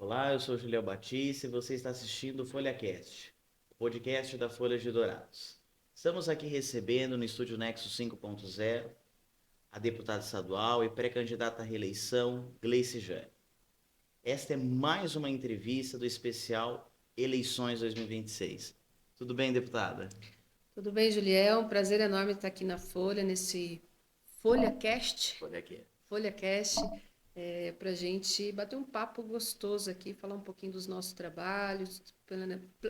Olá, eu sou Julião Batista e você está assistindo o FolhaCast, o podcast da Folha de Dourados. Estamos aqui recebendo no Estúdio Nexo 5.0 a deputada estadual e pré-candidata à reeleição, Gleice Jane. Esta é mais uma entrevista do especial Eleições 2026. Tudo bem, deputada? Tudo bem, Julião? Prazer enorme estar aqui na Folha, nesse FolhaCast, FolhaCast. FolhaCast, para a gente bater um papo gostoso aqui, falar um pouquinho dos nossos trabalhos,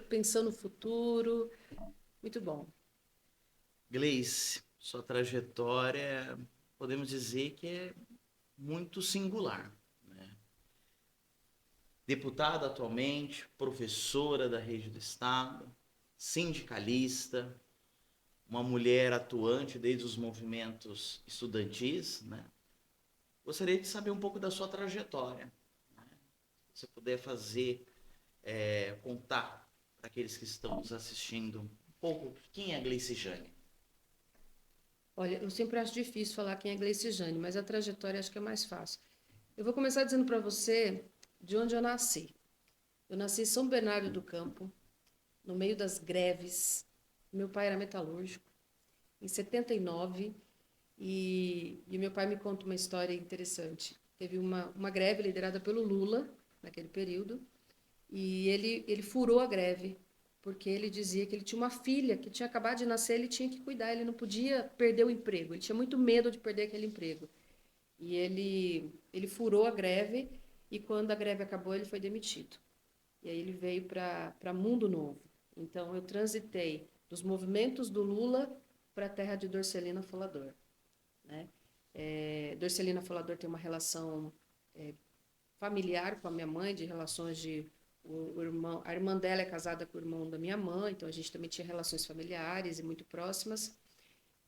pensando no futuro. Muito bom. Gleice, sua trajetória, podemos dizer que é muito singular, né? Deputada atualmente, professora da rede do Estado, sindicalista, uma mulher atuante desde os movimentos estudantis, né? Gostaria de saber um pouco da sua trajetória, né? Se você puder contar para aqueles que estão nos assistindo um pouco quem é a Gleice Jane. Olha, eu sempre acho difícil falar quem é Gleice Jane, mas a trajetória acho que é mais fácil. Eu vou começar dizendo para você de onde eu nasci. Eu nasci em São Bernardo do Campo, no meio das greves. Meu pai era metalúrgico. Em 79, e meu pai me conta uma história interessante. Teve uma greve liderada pelo Lula, naquele período, e ele furou a greve, porque ele dizia que ele tinha uma filha que tinha acabado de nascer, ele tinha que cuidar, ele não podia perder o emprego, ele tinha muito medo de perder aquele emprego. E ele furou a greve, e quando a greve acabou, ele foi demitido. E aí ele veio para Mundo Novo. Então, eu transitei dos movimentos do Lula para a terra de Dorcelina Folador, né? Dorcelina Folador tem uma relação familiar com a minha mãe, de relações de o irmão, a irmã dela é casada com o irmão da minha mãe, então a gente também tinha relações familiares e muito próximas.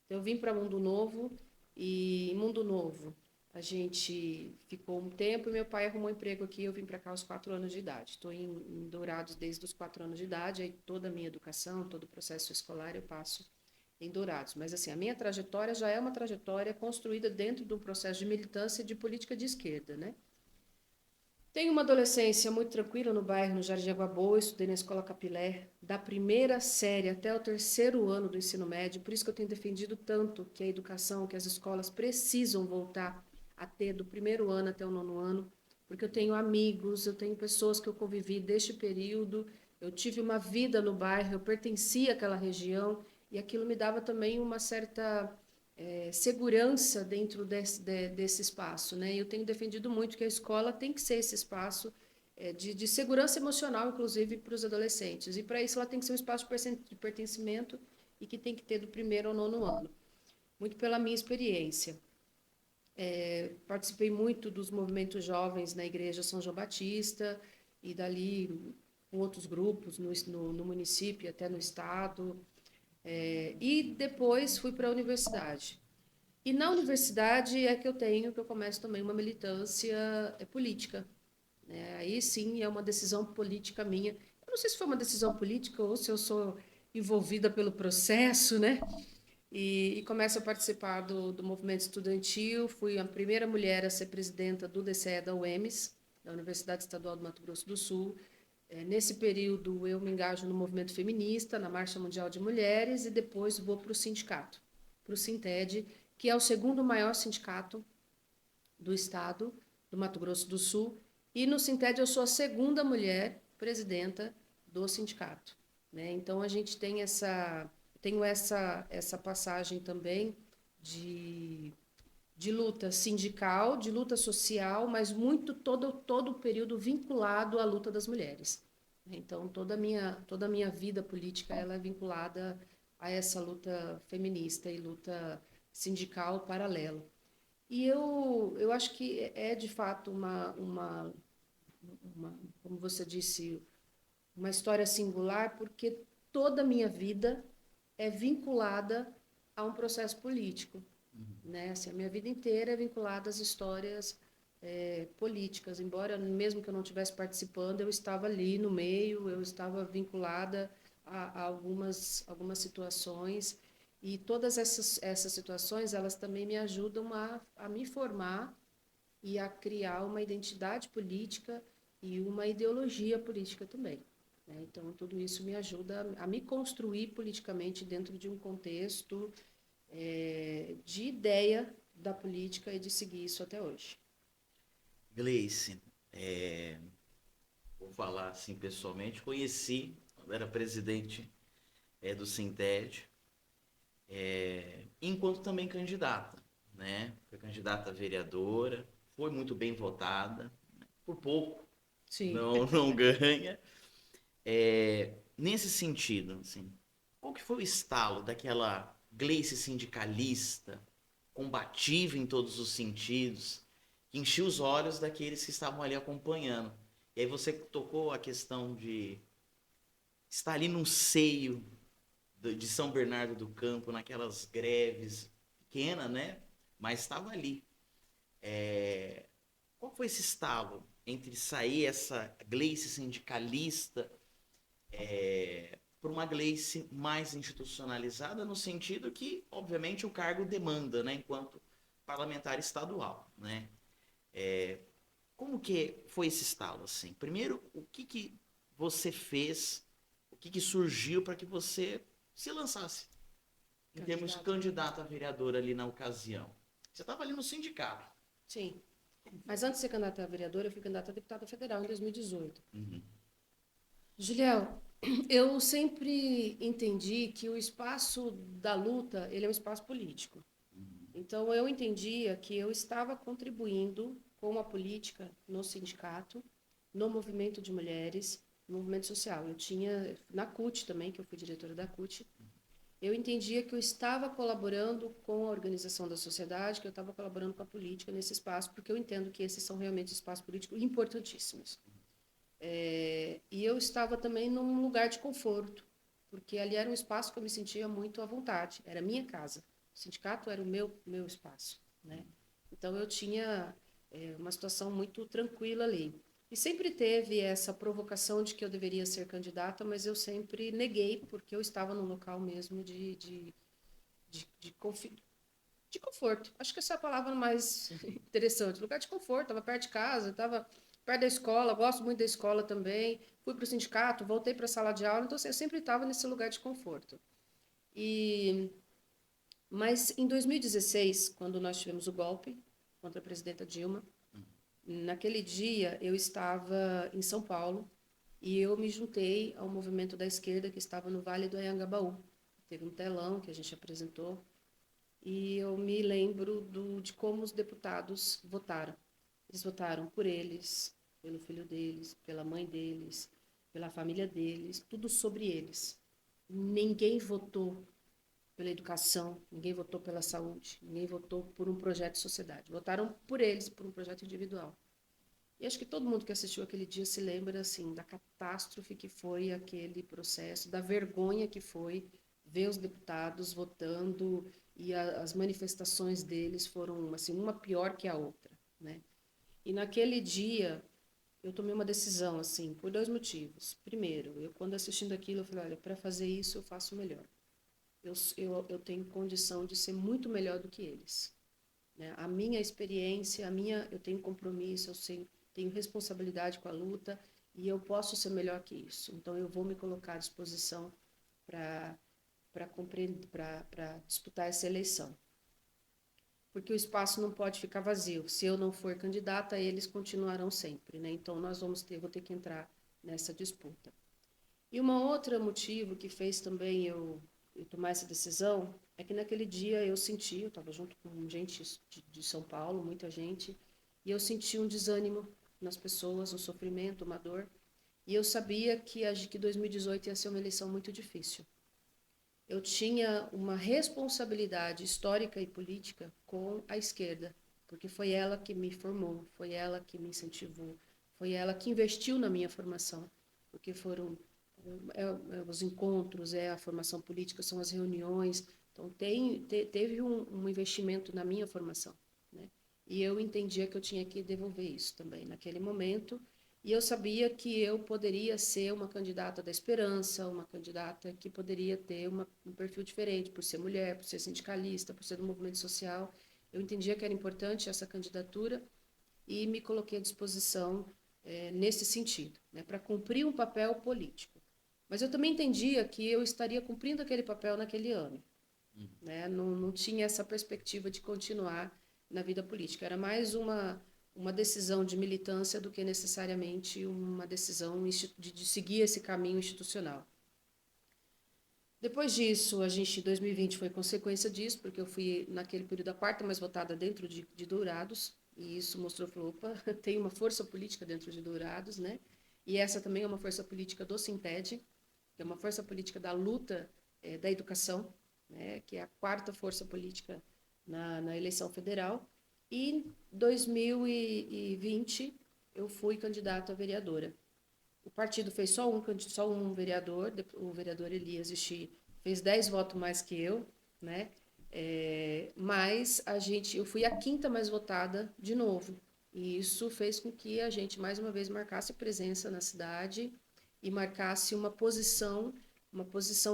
Então eu vim para Mundo Novo, e em Mundo Novo a gente ficou um tempo e meu pai arrumou um emprego aqui, eu vim para cá aos 4 anos de idade. Estou em Dourados desde os 4 anos de idade, aí toda a minha educação, todo o processo escolar eu passo em Dourados. Mas assim, a minha trajetória já é uma trajetória construída dentro de um processo de militância e de política de esquerda, né? Tenho uma adolescência muito tranquila no bairro, no Jardim Água Boa, estudei na Escola Capilé, da primeira série até o terceiro ano do ensino médio, por isso que eu tenho defendido tanto que a educação, que as escolas precisam voltar a ter do primeiro ano até o nono ano, porque eu tenho amigos, eu tenho pessoas que eu convivi deste período, eu tive uma vida no bairro, eu pertencia àquela região, e aquilo me dava também uma certa segurança dentro desse espaço, né? Eu tenho defendido muito que a escola tem que ser esse espaço de segurança emocional, inclusive para os adolescentes. E para isso ela tem que ser um espaço de pertencimento e que tem que ter do primeiro ao nono ano. Muito pela minha experiência. Participei muito dos movimentos jovens na Igreja São João Batista e dali com outros grupos no município, até no estado. E depois fui para a universidade. E na universidade é que eu começo também uma militância política, né? Aí sim é uma decisão política minha. Eu não sei se foi uma decisão política ou se eu sou envolvida pelo processo, né? E começo a participar do movimento estudantil. Fui a primeira mulher a ser presidenta do DCE da UEMS, da Universidade Estadual do Mato Grosso do Sul. Nesse período eu me engajo no movimento feminista, na Marcha Mundial de Mulheres, e depois vou para o sindicato, para o Sinted, que é o segundo maior sindicato do estado do Mato Grosso do Sul. E no Sinted eu sou a segunda mulher presidenta do sindicato, né? Então a gente tem tenho essa passagem também de de luta sindical, de luta social, mas muito todo o período vinculado à luta das mulheres. Então, toda a minha vida política ela é vinculada a essa luta feminista e luta sindical paralela. E eu acho que é, de fato, como você disse, uma história singular, porque toda a minha vida é vinculada a um processo político, né? Assim, a minha vida inteira é vinculada às histórias políticas, embora mesmo que eu não estivesse participando, eu estava ali no meio, eu estava vinculada a algumas situações, e todas essas situações, elas também me ajudam a me formar e a criar uma identidade política e uma ideologia política também, né? Então, tudo isso me ajuda a me construir politicamente dentro de um contexto de ideia da política e de seguir isso até hoje. Gleice, vou falar assim pessoalmente, conheci quando era presidente do Sinted, enquanto também candidata, né? Foi candidata a vereadora, foi muito bem votada, né? Por pouco, Sim. não ganha. Nesse sentido, assim, qual que foi o estalo daquela Gleice sindicalista, combativa em todos os sentidos, que enchia os olhos daqueles que estavam ali acompanhando? E aí você tocou a questão de estar ali no seio de São Bernardo do Campo, naquelas greves pequenas, né? Mas estava ali. Qual foi esse estalo entre sair essa Gleice sindicalista para uma Gleice mais institucionalizada, no sentido que, obviamente, o cargo demanda, né, enquanto parlamentar estadual, né? Como que foi esse estalo, assim? Primeiro, o que você fez, o que surgiu para que você se lançasse em termos de Candidato. candidato a vereador ali na ocasião? Você estava ali no sindicato. Sim. Mas antes de ser candidata a vereadora, eu fui candidata a deputada federal em 2018. Uhum. Juliel, eu sempre entendi que o espaço da luta, ele é um espaço político. Então, eu entendia que eu estava contribuindo com a política no sindicato, no movimento de mulheres, no movimento social. Eu tinha, na CUT também, que eu fui diretora da CUT, eu entendia que eu estava colaborando com a organização da sociedade, que eu estava colaborando com a política nesse espaço, porque eu entendo que esses são realmente espaços políticos importantíssimos. E eu estava também num lugar de conforto, porque ali era um espaço que eu me sentia muito à vontade, era a minha casa. O sindicato era o meu espaço, né? Então eu tinha uma situação muito tranquila ali. E sempre teve essa provocação de que eu deveria ser candidata, mas eu sempre neguei, porque eu estava num local mesmo de, de conforto. Acho que essa é a palavra mais interessante. Lugar de conforto, estava perto de casa, estava perto da escola, gosto muito da escola também. Fui para o sindicato, voltei para a sala de aula, então assim, eu sempre estava nesse lugar de conforto. E mas em 2016, quando nós tivemos o golpe contra a presidenta Dilma, naquele dia eu estava em São Paulo e eu me juntei ao movimento da esquerda que estava no Vale do Anhangabaú. Teve um telão que a gente apresentou e eu me lembro de como os deputados votaram. Eles votaram por eles, pelo filho deles, pela mãe deles, pela família deles, tudo sobre eles. Ninguém votou pela educação, ninguém votou pela saúde, ninguém votou por um projeto de sociedade. Votaram por eles, por um projeto individual. E acho que todo mundo que assistiu aquele dia se lembra assim da catástrofe que foi aquele processo, da vergonha que foi ver os deputados votando e as manifestações deles foram assim uma pior que a outra, né? E naquele dia eu tomei uma decisão assim por dois motivos. Primeiro, eu quando assistindo aquilo eu falei, olha, para fazer isso eu faço melhor. Eu tenho condição de ser muito melhor do que eles, né? A minha experiência, eu tenho compromisso, tenho responsabilidade com a luta e eu posso ser melhor que isso. Então eu vou me colocar à disposição para para disputar essa eleição. Porque o espaço não pode ficar vazio. Se eu não for candidata, eles continuarão sempre, né? Então vou ter que entrar nessa disputa. E um outro motivo que fez também eu tomar essa decisão é que naquele dia eu estava junto com gente de São Paulo, muita gente, e eu senti um desânimo nas pessoas, um sofrimento, uma dor. E eu sabia que 2018 ia ser uma eleição muito difícil. Eu tinha uma responsabilidade histórica e política com a esquerda, porque foi ela que me formou, foi ela que me incentivou, foi ela que investiu na minha formação, porque foram os encontros, a formação política, são as reuniões, então teve um investimento na minha formação, né? E eu entendia que eu tinha que devolver isso também naquele momento, e eu sabia que eu poderia ser uma candidata da esperança, uma candidata que poderia ter um perfil diferente, por ser mulher, por ser sindicalista, por ser do movimento social. Eu entendia que era importante essa candidatura e me coloquei à disposição nesse sentido, né, para cumprir um papel político. Mas eu também entendia que eu estaria cumprindo aquele papel naquele ano, né? Não tinha essa perspectiva de continuar na vida política. Era mais uma decisão de militância do que necessariamente uma decisão de seguir esse caminho institucional. Depois disso, a gente, 2020 foi consequência disso, porque eu fui, naquele período, a quarta mais votada dentro de Dourados, e isso mostrou, falou, opa, tem uma força política dentro de Dourados, né? E essa também é uma força política do Sinted, que é uma força política da luta da educação, né? Que é a quarta força política na eleição federal. E em 2020, eu fui candidata a vereadora. O partido fez só um vereador, o vereador Elias Ixi fez 10 votos mais que eu, né? Mas eu fui a quinta mais votada de novo. E isso fez com que a gente, mais uma vez, marcasse presença na cidade e marcasse uma posição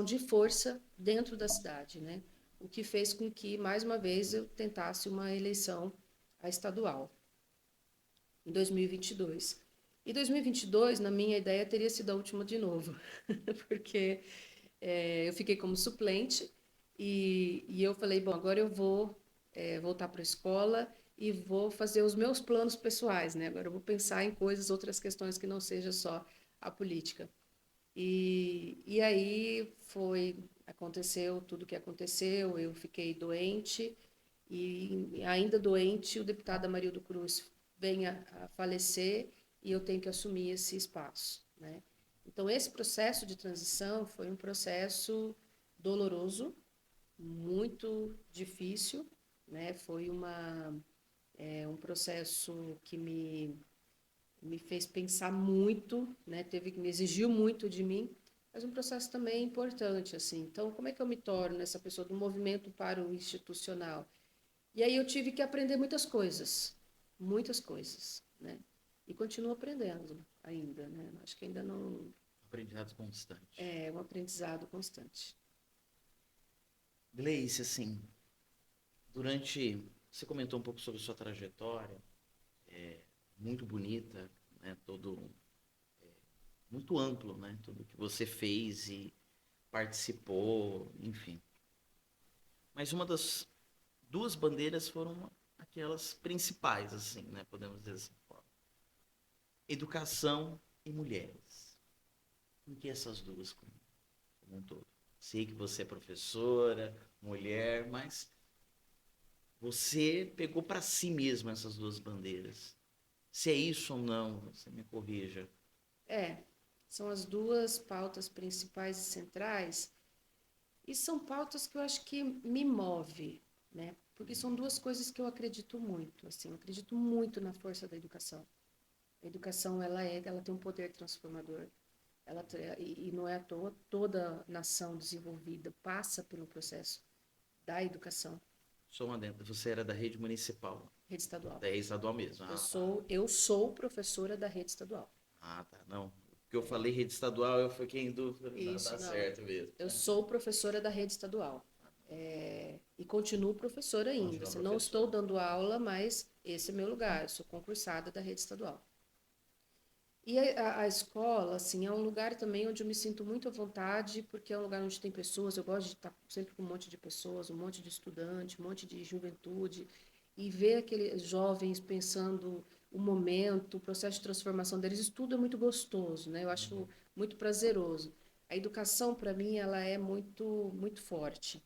de força dentro da cidade, né? O que fez com que, mais uma vez, eu tentasse uma eleição a estadual, em 2022. E 2022, na minha ideia, teria sido a última de novo, porque eu fiquei como suplente e eu falei, bom, agora eu vou voltar para a escola e vou fazer os meus planos pessoais, né? Agora eu vou pensar em coisas, outras questões que não seja só a política. E aí aconteceu tudo o que aconteceu, eu fiquei doente e ainda doente, o deputado Amarildo Cruz vem a falecer e eu tenho que assumir esse espaço, né? Então, esse processo de transição foi um processo doloroso, muito difícil, né? Foi um processo que me fez pensar muito, né? Me exigiu muito de mim, mas um processo também importante, assim. Então, como é que eu me torno essa pessoa do movimento para o institucional? E aí eu tive que aprender muitas coisas, né? E continuo aprendendo ainda, né? Acho que ainda não... Aprendizado constante. É um aprendizado constante. Gleice, assim, você comentou um pouco sobre sua trajetória, muito bonita, né? Muito amplo, né? Tudo que você fez e participou, enfim. Mas uma das duas bandeiras foram aquelas principais, assim, né? Podemos dizer assim, educação e mulheres. Em que essas duas como um todo? Sei que você é professora, mulher, mas você pegou para si mesma essas duas bandeiras. Se é isso ou não, você me corrija. São as duas pautas principais e centrais, e são pautas que eu acho que me move, né? Porque são duas coisas que eu acredito muito, assim, eu acredito muito na força da educação. A educação, ela tem um poder transformador. E não é à toa, toda nação desenvolvida passa pelo processo da educação. Sou uma dentro. Você era da rede municipal. Rede estadual. Da rede estadual mesmo. Eu sou professora da rede estadual. Ah, tá. Não. Porque eu falei rede estadual, eu fiquei em dúvida. Isso, Tá não. certo mesmo. Eu sou professora da rede estadual. E continuo professora ainda. Não estou dando aula, mas esse é meu lugar. Eu sou concursada da rede estadual. E a escola, assim, é um lugar também onde eu me sinto muito à vontade, porque é um lugar onde tem pessoas, eu gosto de estar sempre com um monte de pessoas, um monte de estudante, um monte de juventude, e ver aqueles jovens pensando o momento, o processo de transformação deles, isso tudo é muito gostoso, né? Eu acho muito prazeroso. A educação, para mim, ela é muito, muito forte,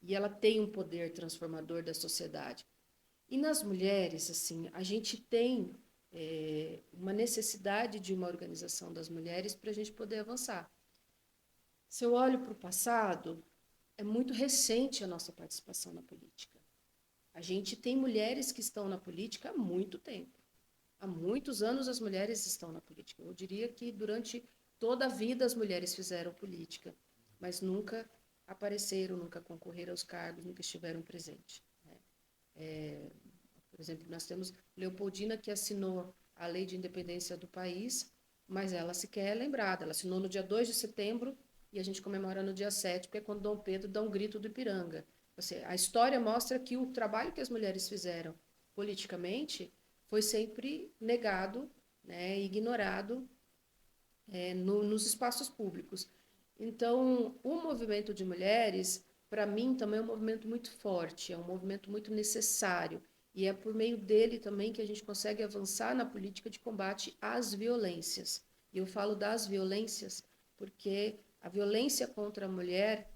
e ela tem um poder transformador da sociedade. E nas mulheres, assim, a gente tem uma necessidade de uma organização das mulheres para a gente poder avançar. Se eu olho para o passado, é muito recente a nossa participação na política. A gente tem mulheres que estão na política há muito tempo. Há muitos anos as mulheres estão na política. Eu diria que durante toda a vida as mulheres fizeram política, mas nunca apareceram, nunca concorreram aos cargos, nunca estiveram presentes. Por exemplo, nós temos Leopoldina, que assinou a Lei de Independência do país, mas ela sequer é lembrada. Ela assinou no dia 2 de setembro e a gente comemora no dia 7, porque é quando Dom Pedro dá um grito do Ipiranga. A história mostra que o trabalho que as mulheres fizeram politicamente foi sempre negado, né, ignorado nos espaços públicos. Então, o movimento de mulheres, para mim, também é um movimento muito forte, é um movimento muito necessário. E é por meio dele também que a gente consegue avançar na política de combate às violências. E eu falo das violências porque a violência contra a mulher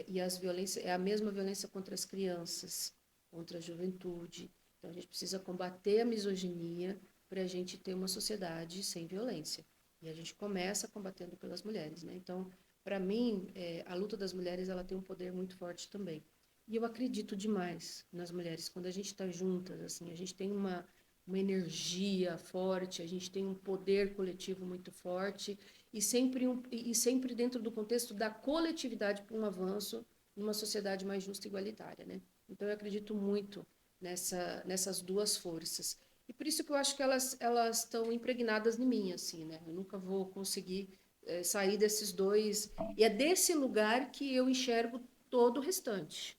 e as violências é a mesma violência contra as crianças, contra a juventude. Então, a gente precisa combater a misoginia para a gente ter uma sociedade sem violência. E a gente começa combatendo pelas mulheres, né? Então, para mim, a luta das mulheres ela tem um poder muito forte também. E eu acredito demais nas mulheres. Quando a gente está juntas, assim, a gente tem uma energia forte, a gente tem um poder coletivo muito forte e sempre dentro do contexto da coletividade para um avanço numa sociedade mais justa e igualitária, né? Então, eu acredito muito nessas duas forças. E por isso que eu acho que elas estão impregnadas em mim, assim, né? Eu nunca vou conseguir sair desses dois. E é desse lugar que eu enxergo todo o restante.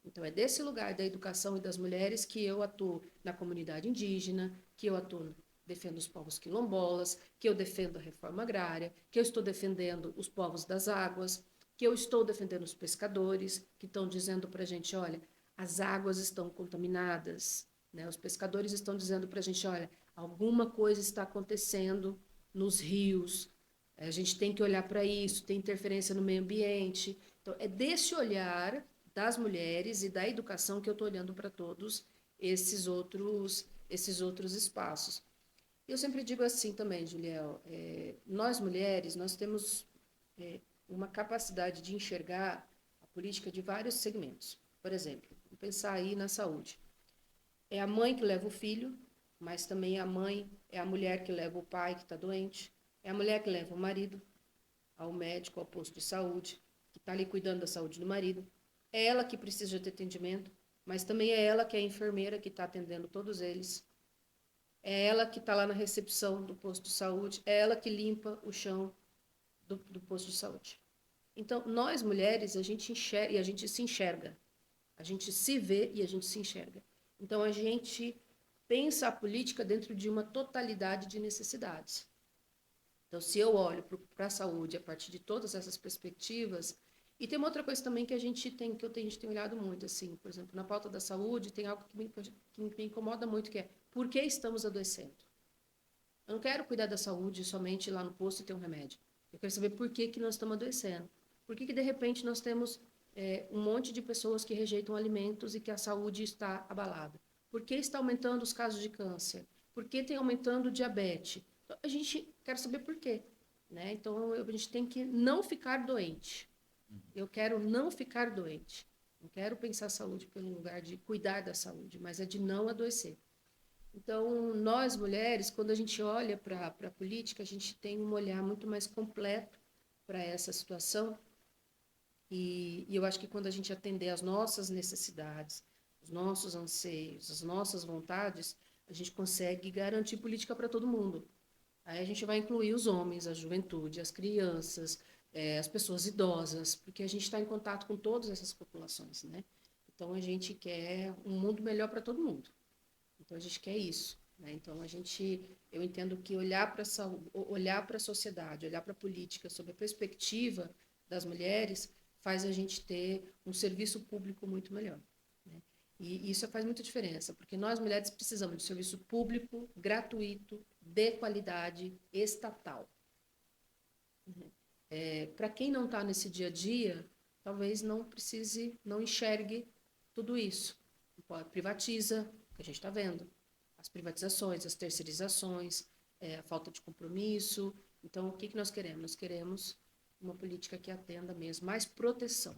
Então, é desse lugar da educação e das mulheres que eu atuo na comunidade indígena, que eu atuo, defendo os povos quilombolas, que eu defendo a reforma agrária, que eu estou defendendo os povos das águas, que eu estou defendendo os pescadores, que estão dizendo para a gente, olha, as águas estão contaminadas, né? Os pescadores estão dizendo para a gente, olha, alguma coisa está acontecendo nos rios, a gente tem que olhar para isso, tem interferência no meio ambiente. Então, é desse olhar das mulheres e da educação que eu estou olhando para todos esses outros espaços. Eu sempre digo assim também, Juliel, nós mulheres, nós temos uma capacidade de enxergar a política de vários segmentos. Por exemplo, vamos pensar aí na saúde. É a mãe que leva o filho, mas também é a mulher que leva o pai que está doente, é a mulher que leva o marido ao médico, ao posto de saúde, que está ali cuidando da saúde do marido. É ela que precisa de atendimento, mas também é ela que é a enfermeira que está atendendo todos eles. É ela que está lá na recepção do posto de saúde, é ela que limpa o chão do posto de saúde. Então, nós mulheres, a gente enxerga e a gente se enxerga. A gente se vê e a gente se enxerga. Então, a gente pensa a política dentro de uma totalidade de necessidades. Então, se eu olho para a saúde a partir de todas essas perspectivas, e tem uma outra coisa também que a gente tem, que a gente tem olhado muito, assim, por exemplo, na pauta da saúde, tem algo que me incomoda muito, que é por que estamos adoecendo? Eu não quero cuidar da saúde somente lá no posto e ter um remédio. Eu quero saber por que nós estamos adoecendo. Por que de repente nós temos um monte de pessoas que rejeitam alimentos e que a saúde está abalada? Por que está aumentando os casos de câncer? Por que tem aumentando o diabetes? Então, a gente quer saber por quê. Né? Então, a gente tem que não ficar doente. Eu quero não ficar doente. Não quero pensar saúde pelo lugar de cuidar da saúde, mas é de não adoecer. Então, nós mulheres, quando a gente olha para a política, a gente tem um olhar muito mais completo para essa situação. E eu acho que quando a gente atender às nossas necessidades, os nossos anseios, as nossas vontades, a gente consegue garantir política para todo mundo. Aí a gente vai incluir os homens, a juventude, as crianças, as pessoas idosas, porque a gente está em contato com todas essas populações, né? Então, a gente quer um mundo melhor para todo mundo. Então, a gente quer isso. Né? Então, eu entendo que olhar para a sociedade, olhar para a política sob a perspectiva das mulheres, faz a gente ter um serviço público muito melhor. Né? E isso faz muita diferença, porque nós mulheres precisamos de serviço público, gratuito, de qualidade, estatal. Para quem não está nesse dia a dia, talvez não precise, não enxergue tudo isso. Privatiza, que a gente está vendo, as privatizações, as terceirizações, a falta de compromisso. Então, o que nós queremos? Nós queremos uma política que atenda mesmo, mais proteção.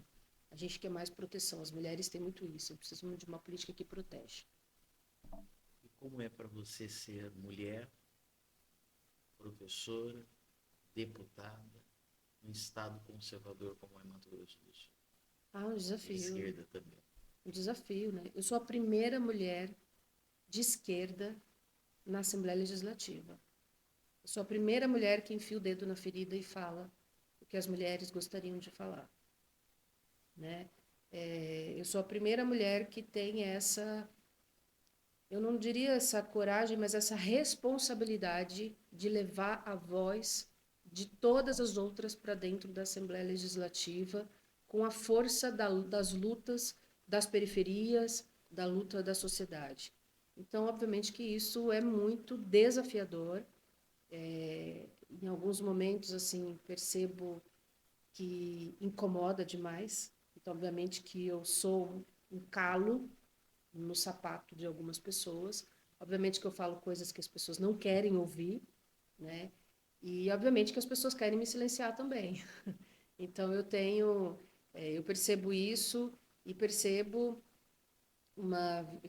A gente quer mais proteção, as mulheres têm muito isso, precisam de uma política que protege. E como é para você ser mulher, professora, deputada, num estado conservador como é Mato Grosso do Sul? Um desafio. De esquerda também. Um desafio, né? Eu sou a primeira mulher de esquerda na Assembleia Legislativa. Eu sou a primeira mulher que enfia o dedo na ferida e fala o que as mulheres gostariam de falar. Né? Eu sou a primeira mulher que tem eu não diria essa coragem, mas essa responsabilidade de levar a voz de todas as outras para dentro da Assembleia Legislativa, com a força das lutas das periferias, da luta da sociedade. Então, obviamente que isso é muito desafiador. Em alguns momentos, assim, percebo que incomoda demais. Então, obviamente que eu sou um calo no sapato de algumas pessoas. Obviamente que eu falo coisas que as pessoas não querem ouvir, né? E obviamente que as pessoas querem me silenciar também. Então eu percebo isso e percebo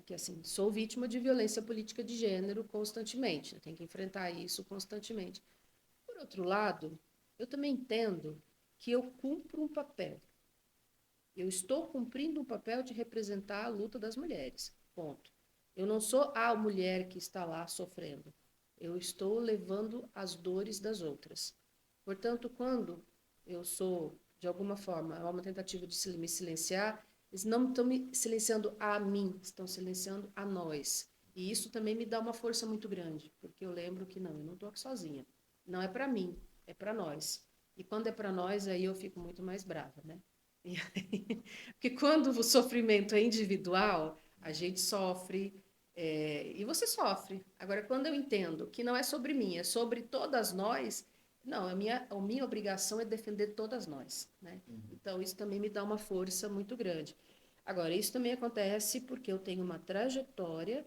que assim, sou vítima de violência política de gênero constantemente, né? Tenho que enfrentar isso constantemente. Por outro lado, eu também entendo que eu cumpro um papel. Eu estou cumprindo um papel de representar a luta das mulheres. Ponto. Eu não sou a mulher que está lá sofrendo. Eu estou levando as dores das outras. Portanto, quando eu sou, de alguma forma, há uma tentativa de me silenciar, eles não estão me silenciando a mim, estão silenciando a nós. E isso também me dá uma força muito grande, porque eu lembro que não, eu não estou aqui sozinha. Não é para mim, é para nós. E quando é para nós, aí eu fico muito mais brava, né? E aí, porque quando o sofrimento é individual, a gente sofre, e você sofre. Agora, quando eu entendo que não é sobre mim, é sobre todas nós, não, a minha obrigação é defender todas nós, né? Então, isso também me dá uma força muito grande. Agora, isso também acontece porque eu tenho uma trajetória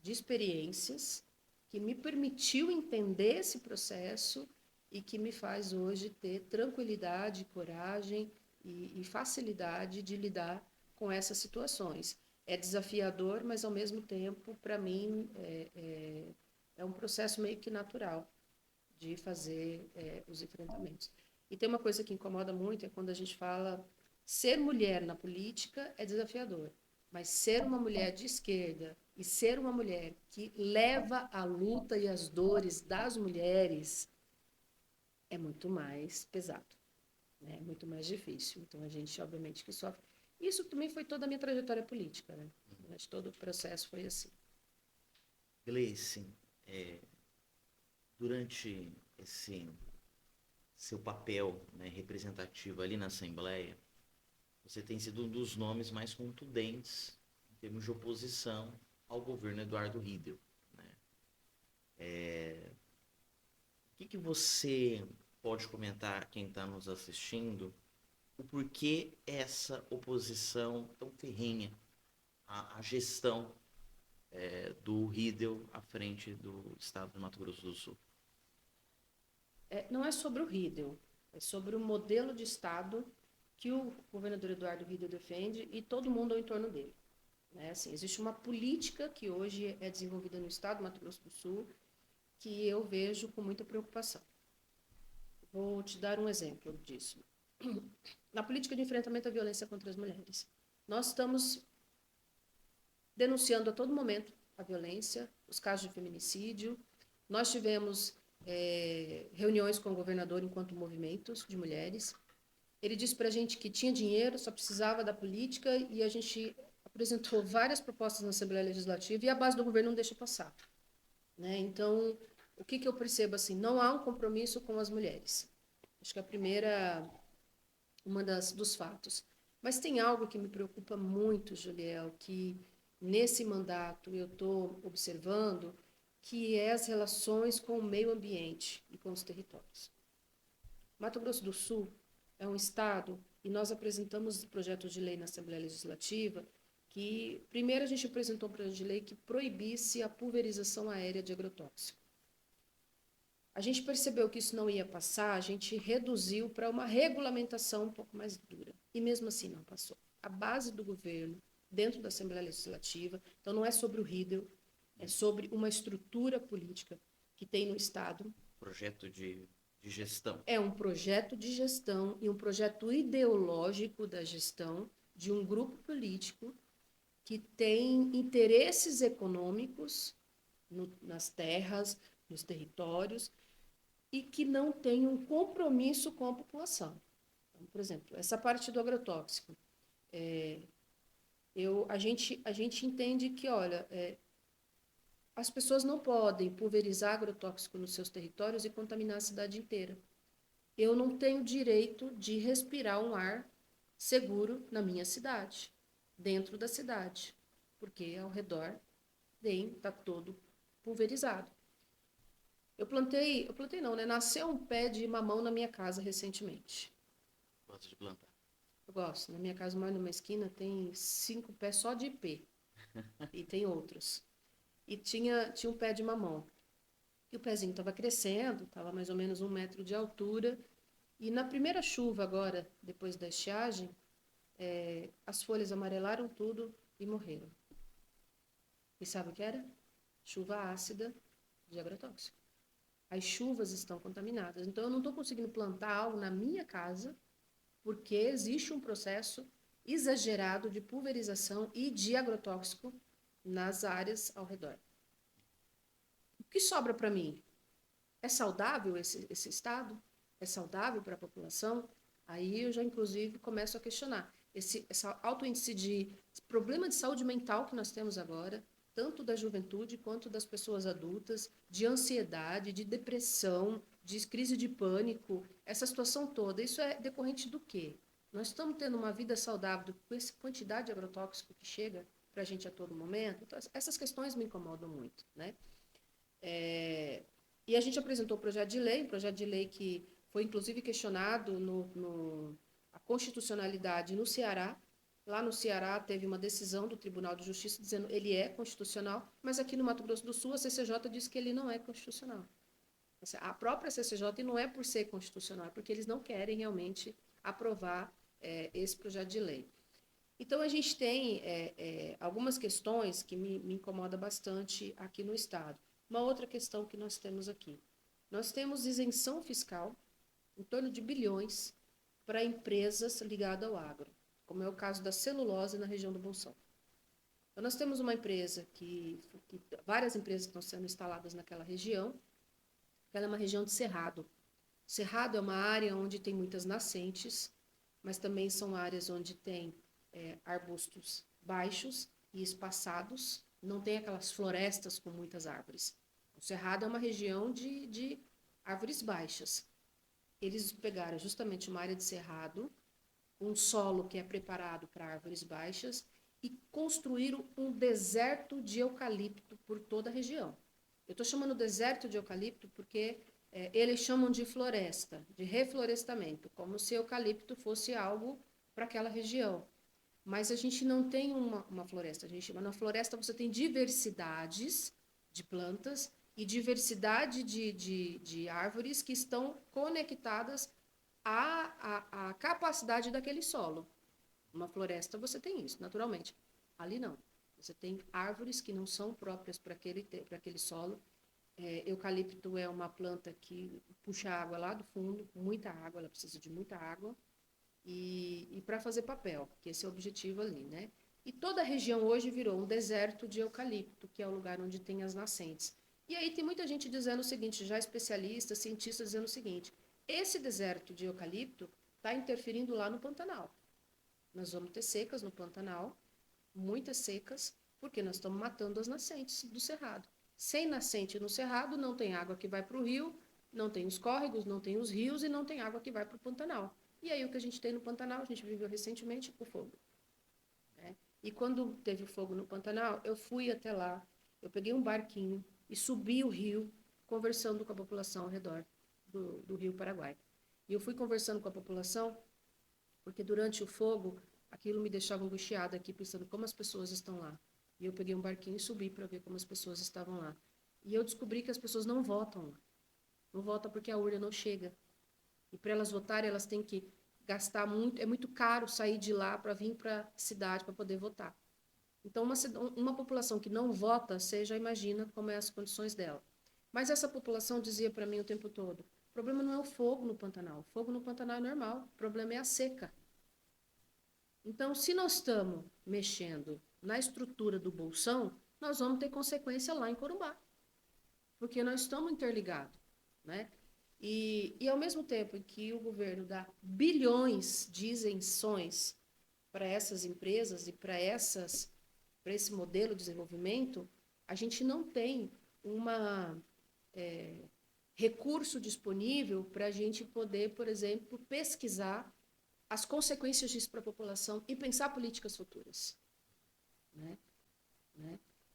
de experiências que me permitiu entender esse processo e que me faz hoje ter tranquilidade, coragem e facilidade de lidar com essas situações. É desafiador, mas ao mesmo tempo, para mim, é um processo meio que natural de fazer os enfrentamentos. E tem uma coisa que incomoda muito, é quando a gente fala ser mulher na política é desafiador, mas ser uma mulher de esquerda e ser uma mulher que leva a luta e as dores das mulheres é muito mais pesado, né? É muito mais difícil. Então a gente, obviamente, que sofre. Isso também foi toda a minha trajetória política, né? Mas todo o processo foi assim. Gleice, durante esse seu papel, né, representativo ali na Assembleia, você tem sido um dos nomes mais contundentes em termos de oposição ao governo Eduardo Riedel, né? O que você pode comentar, quem está nos assistindo, o porquê essa oposição tão ferrenha à gestão do Riedel à frente do estado do Mato Grosso do Sul? Não é sobre o Riedel, é sobre o modelo de Estado que o governador Eduardo Riedel defende e todo mundo ao entorno dele. Né? Assim, existe uma política que hoje é desenvolvida no estado do Mato Grosso do Sul que eu vejo com muita preocupação. Vou te dar um exemplo disso. Na política de enfrentamento à violência contra as mulheres, nós estamos denunciando a todo momento a violência, os casos de feminicídio. Nós tivemos reuniões com o governador enquanto movimentos de mulheres. Ele disse para a gente que tinha dinheiro, só precisava da política, e a gente apresentou várias propostas na Assembleia Legislativa e a base do governo não deixa passar. Né? Então, o que eu percebo assim? Não há um compromisso com as mulheres. Acho que a primeira, dos fatos. Mas tem algo que me preocupa muito, Juliel, que nesse mandato eu estou observando, que é as relações com o meio ambiente e com os territórios. Mato Grosso do Sul é um estado e nós apresentamos projetos de lei na Assembleia Legislativa que, primeiro, a gente apresentou um projeto de lei que proibisse a pulverização aérea de agrotóxico. A gente percebeu que isso não ia passar, a gente reduziu para uma regulamentação um pouco mais dura. E mesmo assim não passou. A base do governo, dentro da Assembleia Legislativa, então não é sobre o Riedel, é sobre uma estrutura política que tem no Estado. Projeto de gestão. É um projeto de gestão e um projeto ideológico da gestão de um grupo político que tem interesses econômicos nas terras, nos territórios, e que não tem um compromisso com a população. Então, por exemplo, essa parte do agrotóxico. A gente entende que, olha, as pessoas não podem pulverizar agrotóxico nos seus territórios e contaminar a cidade inteira. Eu não tenho direito de respirar um ar seguro na minha cidade, dentro da cidade, porque ao redor está todo pulverizado. Eu plantei não, né? Nasceu um pé de mamão na minha casa recentemente. Gosto de plantar. Eu gosto. Na minha casa, mais numa esquina, tem 5 pés só de ipê. E tem outros. E tinha um pé de mamão. E o pezinho estava crescendo, estava mais ou menos 1 metro de altura. E na primeira chuva agora, depois da estiagem, as folhas amarelaram tudo e morreram. E sabe o que era? Chuva ácida de agrotóxico. As chuvas estão contaminadas. Então, eu não estou conseguindo plantar algo na minha casa porque existe um processo exagerado de pulverização e de agrotóxico nas áreas ao redor. O que sobra para mim? É saudável esse estado? É saudável para a população? Aí eu já, inclusive, começo a questionar. Esse alto índice de problema de saúde mental que nós temos agora, tanto da juventude quanto das pessoas adultas, de ansiedade, de depressão, de crise de pânico, essa situação toda, isso é decorrente do quê? Nós estamos tendo uma vida saudável com essa quantidade de agrotóxico que chega para a gente a todo momento? Então, essas questões me incomodam muito, né? E a gente apresentou um projeto de lei que foi inclusive questionado a constitucionalidade no Ceará. Lá no Ceará teve uma decisão do Tribunal de Justiça dizendo que ele é constitucional, mas aqui no Mato Grosso do Sul a CCJ diz que ele não é constitucional. A própria CCJ não é por ser constitucional, é porque eles não querem realmente aprovar esse projeto de lei. Então, a gente tem algumas questões que me incomodam bastante aqui no Estado. Uma outra questão que nós temos aqui. Nós temos isenção fiscal, em torno de bilhões, para empresas ligadas ao agro, como é o caso da celulose na região do Bolsão. Então, nós temos uma empresa várias empresas estão sendo instaladas naquela região, ela é uma região de cerrado. Cerrado é uma área onde tem muitas nascentes, mas também são áreas onde tem arbustos baixos e espaçados, não tem aquelas florestas com muitas árvores. O Cerrado é uma região de árvores baixas. Eles pegaram justamente uma área de cerrado, um solo que é preparado para árvores baixas, e construíram um deserto de eucalipto por toda a região. Eu estou chamando deserto de eucalipto porque eles chamam de floresta, de reflorestamento, como se eucalipto fosse algo para aquela região. Mas a gente não tem uma floresta. Na floresta você tem diversidades de plantas e diversidade de árvores que estão conectadas à capacidade daquele solo. Uma floresta você tem isso, naturalmente. Ali não. Você tem árvores que não são próprias para aquele solo. Eucalipto é uma planta que puxa água lá do fundo, muita água, ela precisa de muita água. E para fazer papel, que esse é o objetivo ali, né? E toda a região hoje virou um deserto de eucalipto, que é o lugar onde tem as nascentes. E aí tem muita gente dizendo o seguinte, já especialistas, cientistas dizendo o seguinte, esse deserto de eucalipto está interferindo lá no Pantanal. Nós vamos ter secas no Pantanal, muitas secas, porque nós estamos matando as nascentes do Cerrado. Sem nascente no Cerrado, não tem água que vai para o rio, não tem os córregos, não tem os rios e não tem água que vai para o Pantanal. E aí o que a gente tem no Pantanal, a gente viveu recentemente o fogo. Né? E quando teve fogo no Pantanal, eu fui até lá, eu peguei um barquinho e subi o rio, conversando com a população ao redor do Rio Paraguai. E eu fui conversando com a população, porque durante o fogo, aquilo me deixava angustiada aqui, pensando como as pessoas estão lá. E eu peguei um barquinho e subi para ver como as pessoas estavam lá. E eu descobri que as pessoas não votam lá. Não votam porque a urna não chega. E para elas votarem, elas têm que gastar muito, é muito caro sair de lá para vir para a cidade para poder votar. Então, uma população que não vota, você já imagina como é as condições dela. Mas essa população dizia para mim o tempo todo, o problema não é o fogo no Pantanal, o fogo no Pantanal é normal, o problema é a seca. Então, se nós estamos mexendo na estrutura do Bolsão, nós vamos ter consequência lá em Corumbá, porque nós estamos interligados, né? E ao mesmo tempo em que o governo dá bilhões de isenções para essas empresas e para esse modelo de desenvolvimento, a gente não tem uma recurso disponível para a gente poder, por exemplo, pesquisar as consequências disso para a população e pensar políticas futuras, né?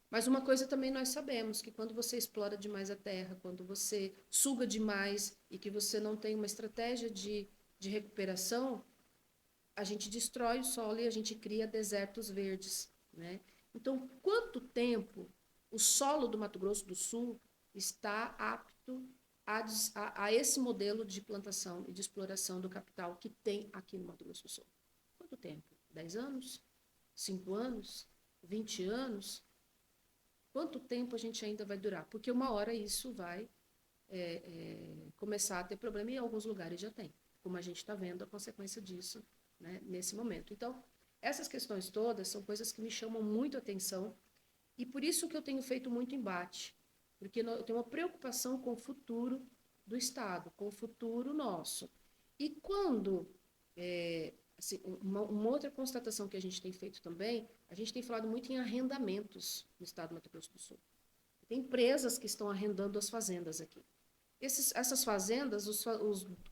Mas uma coisa também nós sabemos, que quando você explora demais a terra, quando você suga demais e que você não tem uma estratégia de recuperação, a gente destrói o solo e a gente cria desertos verdes, né? Então, quanto tempo o solo do Mato Grosso do Sul está apto a esse modelo de plantação e de exploração do capital que tem aqui no Mato Grosso do Sul? Quanto tempo? 10 anos? 5 anos? 20 anos? Quanto tempo a gente ainda vai durar? Porque uma hora isso vai começar a ter problema, e em alguns lugares já tem, como a gente está vendo a consequência disso, né, nesse momento. Então, essas questões todas são coisas que me chamam muito a atenção, e por isso que eu tenho feito muito embate, porque eu tenho uma preocupação com o futuro do Estado, com o futuro nosso. E quando... assim, uma outra constatação que a gente tem feito também, a gente tem falado muito em arrendamentos no estado do Mato Grosso do Sul. Tem empresas que estão arrendando as fazendas aqui. Essas fazendas,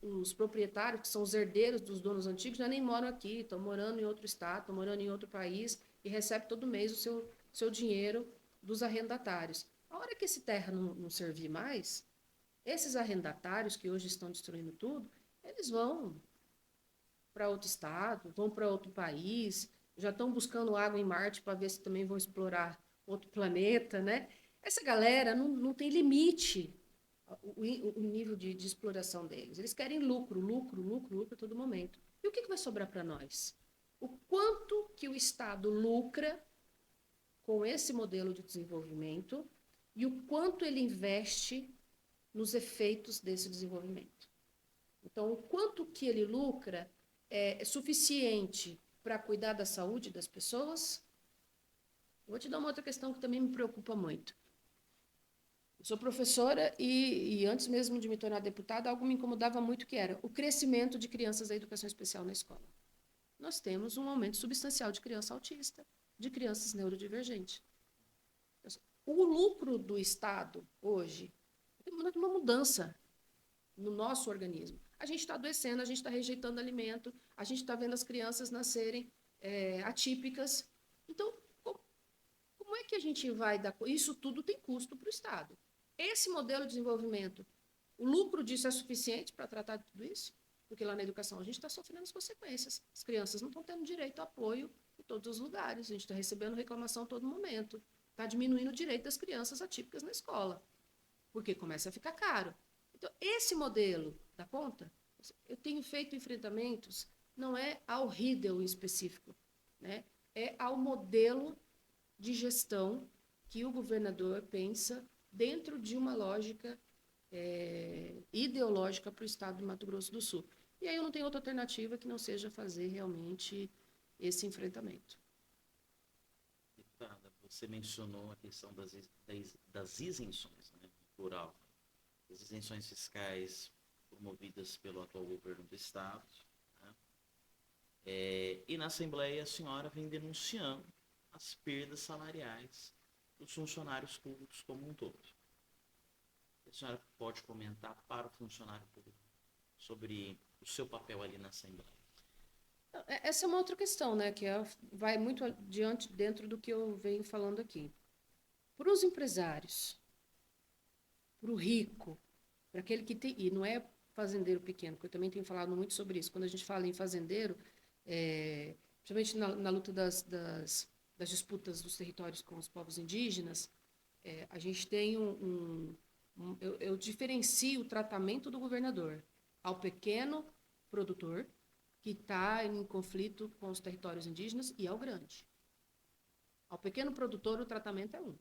os proprietários, que são os herdeiros dos donos antigos, já nem moram aqui, estão morando em outro estado, estão morando em outro país e recebem todo mês o seu dinheiro dos arrendatários. A hora que esse terra não servir mais, esses arrendatários que hoje estão destruindo tudo, eles vão para outro estado, vão para outro país, já estão buscando água em Marte para ver se também vão explorar outro planeta, né? Essa galera não tem limite o nível de exploração deles. Eles querem lucro, lucro, lucro, lucro a todo momento. E o que vai sobrar para nós? O quanto que o Estado lucra com esse modelo de desenvolvimento e o quanto ele investe nos efeitos desse desenvolvimento. Então, o quanto que ele lucra é suficiente para cuidar da saúde das pessoas? Vou te dar uma outra questão que também me preocupa muito. Eu sou professora e antes mesmo de me tornar deputada, algo me incomodava muito, que era o crescimento de crianças da educação especial na escola. Nós temos um aumento substancial de criança autista, de crianças neurodivergentes. O lucro do Estado, hoje, tem uma mudança no nosso organismo. A gente está adoecendo, a gente está rejeitando alimento, a gente está vendo as crianças nascerem atípicas. Então, como é que a gente vai dar... Isso tudo tem custo para o Estado. Esse modelo de desenvolvimento, o lucro disso é suficiente para tratar de tudo isso? Porque lá na educação a gente está sofrendo as consequências. As crianças não estão tendo direito a apoio em todos os lugares. A gente está recebendo reclamação a todo momento. Está diminuindo o direito das crianças atípicas na escola. Porque começa a ficar caro. Então, esse modelo dá conta? Eu tenho feito enfrentamentos, não é ao RIDEL em específico, né? É ao modelo de gestão que o governador pensa dentro de uma lógica ideológica para o estado do Mato Grosso do Sul. E aí eu não tenho outra alternativa que não seja fazer realmente esse enfrentamento. Deputada, você mencionou a questão das isenções, né, plural. As isenções fiscais promovidas pelo atual governo do estado, né? E na Assembleia a senhora vem denunciando as perdas salariais dos funcionários públicos como um todo. A senhora pode comentar para o funcionário público sobre o seu papel ali na Assembleia? Essa é uma outra questão, né, que vai muito adiante dentro do que eu venho falando aqui. Para os empresários, para o rico, para aquele que tem... E não é fazendeiro pequeno, porque eu também tenho falado muito sobre isso. Quando a gente fala em fazendeiro, principalmente na luta das disputas dos territórios com os povos indígenas, a gente tem eu diferencio o tratamento do governador ao pequeno produtor, que está em conflito com os territórios indígenas, e ao grande. Ao pequeno produtor, o tratamento é um.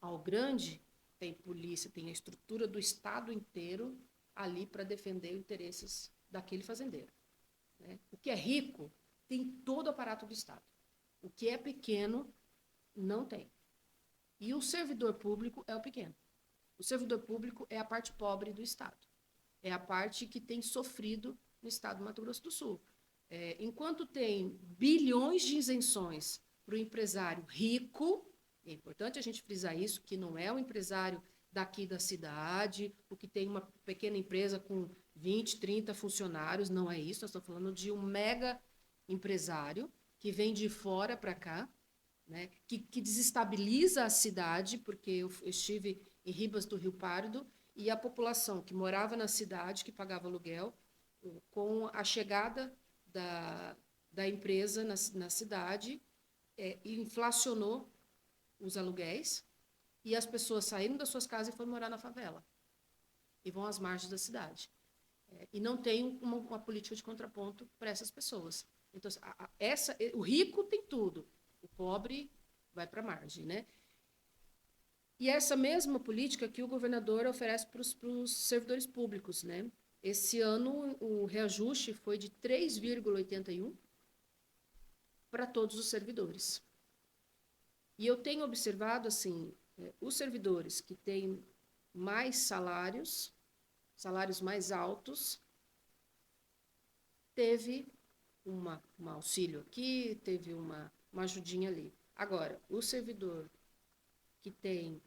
Ao grande, tem polícia, tem a estrutura do Estado inteiro ali para defender os interesses daquele fazendeiro, né? O que é rico tem todo o aparato do Estado. O que é pequeno não tem. E o servidor público é o pequeno. O servidor público é a parte pobre do Estado. É a parte que tem sofrido no estado do Mato Grosso do Sul. Enquanto tem bilhões de isenções para o empresário rico, É importante a gente frisar isso, que não é o empresário daqui da cidade, o que tem uma pequena empresa com 20, 30 funcionários, não é isso. Nós estamos falando de um mega empresário que vem de fora para cá, né, que desestabiliza a cidade, porque eu estive em Ribas do Rio Pardo, e a população que morava na cidade, que pagava aluguel, com a chegada da empresa na cidade, inflacionou os aluguéis, e as pessoas saíram das suas casas e foram morar na favela, e vão às margens da cidade. E não tem uma política de contraponto para essas pessoas. Então, o rico tem tudo, o pobre vai para a margem, né? E essa mesma política que o governador oferece para os servidores públicos, né? Esse ano, o reajuste foi de 3,81 para todos os servidores. E eu tenho observado, assim, os servidores que têm mais salários mais altos, teve um auxílio aqui, teve uma ajudinha ali. Agora, o servidor que tem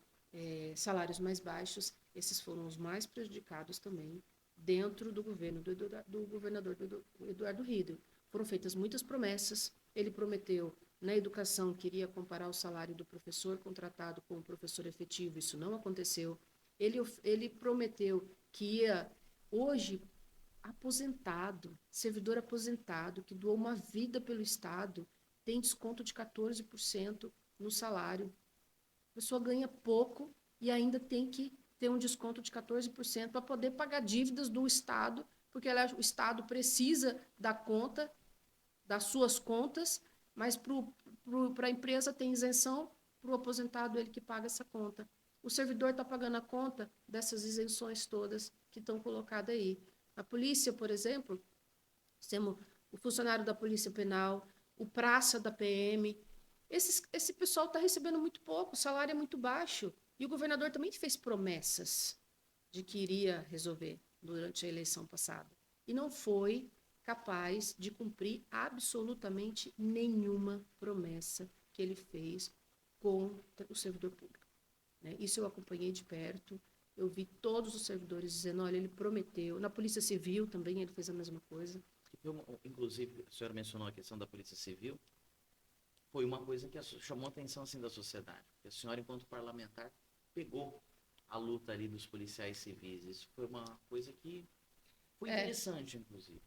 salários mais baixos, esses foram os mais prejudicados também dentro do governo do governador Eduardo Riedel. Foram feitas muitas promessas. Ele prometeu, na educação, que iria comparar o salário do professor contratado com o professor efetivo. Isso não aconteceu. Ele prometeu que ia, hoje, aposentado, servidor aposentado, que doou uma vida pelo Estado, tem desconto de 14% no salário. A pessoa ganha pouco e ainda tem que ter um desconto de 14% para poder pagar dívidas do Estado, porque o Estado precisa da conta, das suas contas, mas para a empresa tem isenção, para o aposentado ele que paga essa conta. O servidor está pagando a conta dessas isenções todas que estão colocadas aí. A polícia, por exemplo, temos o funcionário da Polícia Penal, o praça da PM. Esse pessoal está recebendo muito pouco, o salário é muito baixo. E o governador também fez promessas de que iria resolver durante a eleição passada. E não foi capaz de cumprir absolutamente nenhuma promessa que ele fez com o servidor público. Isso eu acompanhei de perto. Eu vi todos os servidores dizendo, olha, ele prometeu. Na Polícia Civil também ele fez a mesma coisa. Inclusive, a senhora mencionou a questão da Polícia Civil. Foi uma coisa que chamou a atenção assim, da sociedade. A senhora, enquanto parlamentar, pegou a luta ali dos policiais civis. Isso foi uma coisa que foi interessante, inclusive.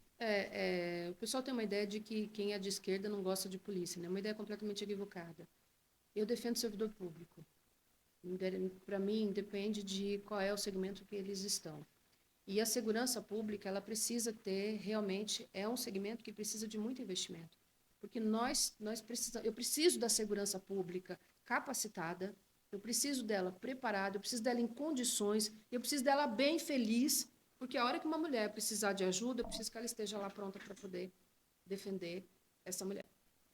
O pessoal tem uma ideia de que quem é de esquerda não gosta de polícia, né? Uma ideia completamente equivocada. Eu defendo servidor público. Para mim, depende de qual é o segmento que eles estão. E a segurança pública, ela precisa ter, realmente, é um segmento que precisa de muito investimento. Porque eu preciso da segurança pública capacitada, eu preciso dela preparada, eu preciso dela em condições, eu preciso dela bem feliz, porque a hora que uma mulher precisar de ajuda, eu preciso que ela esteja lá pronta para poder defender essa mulher.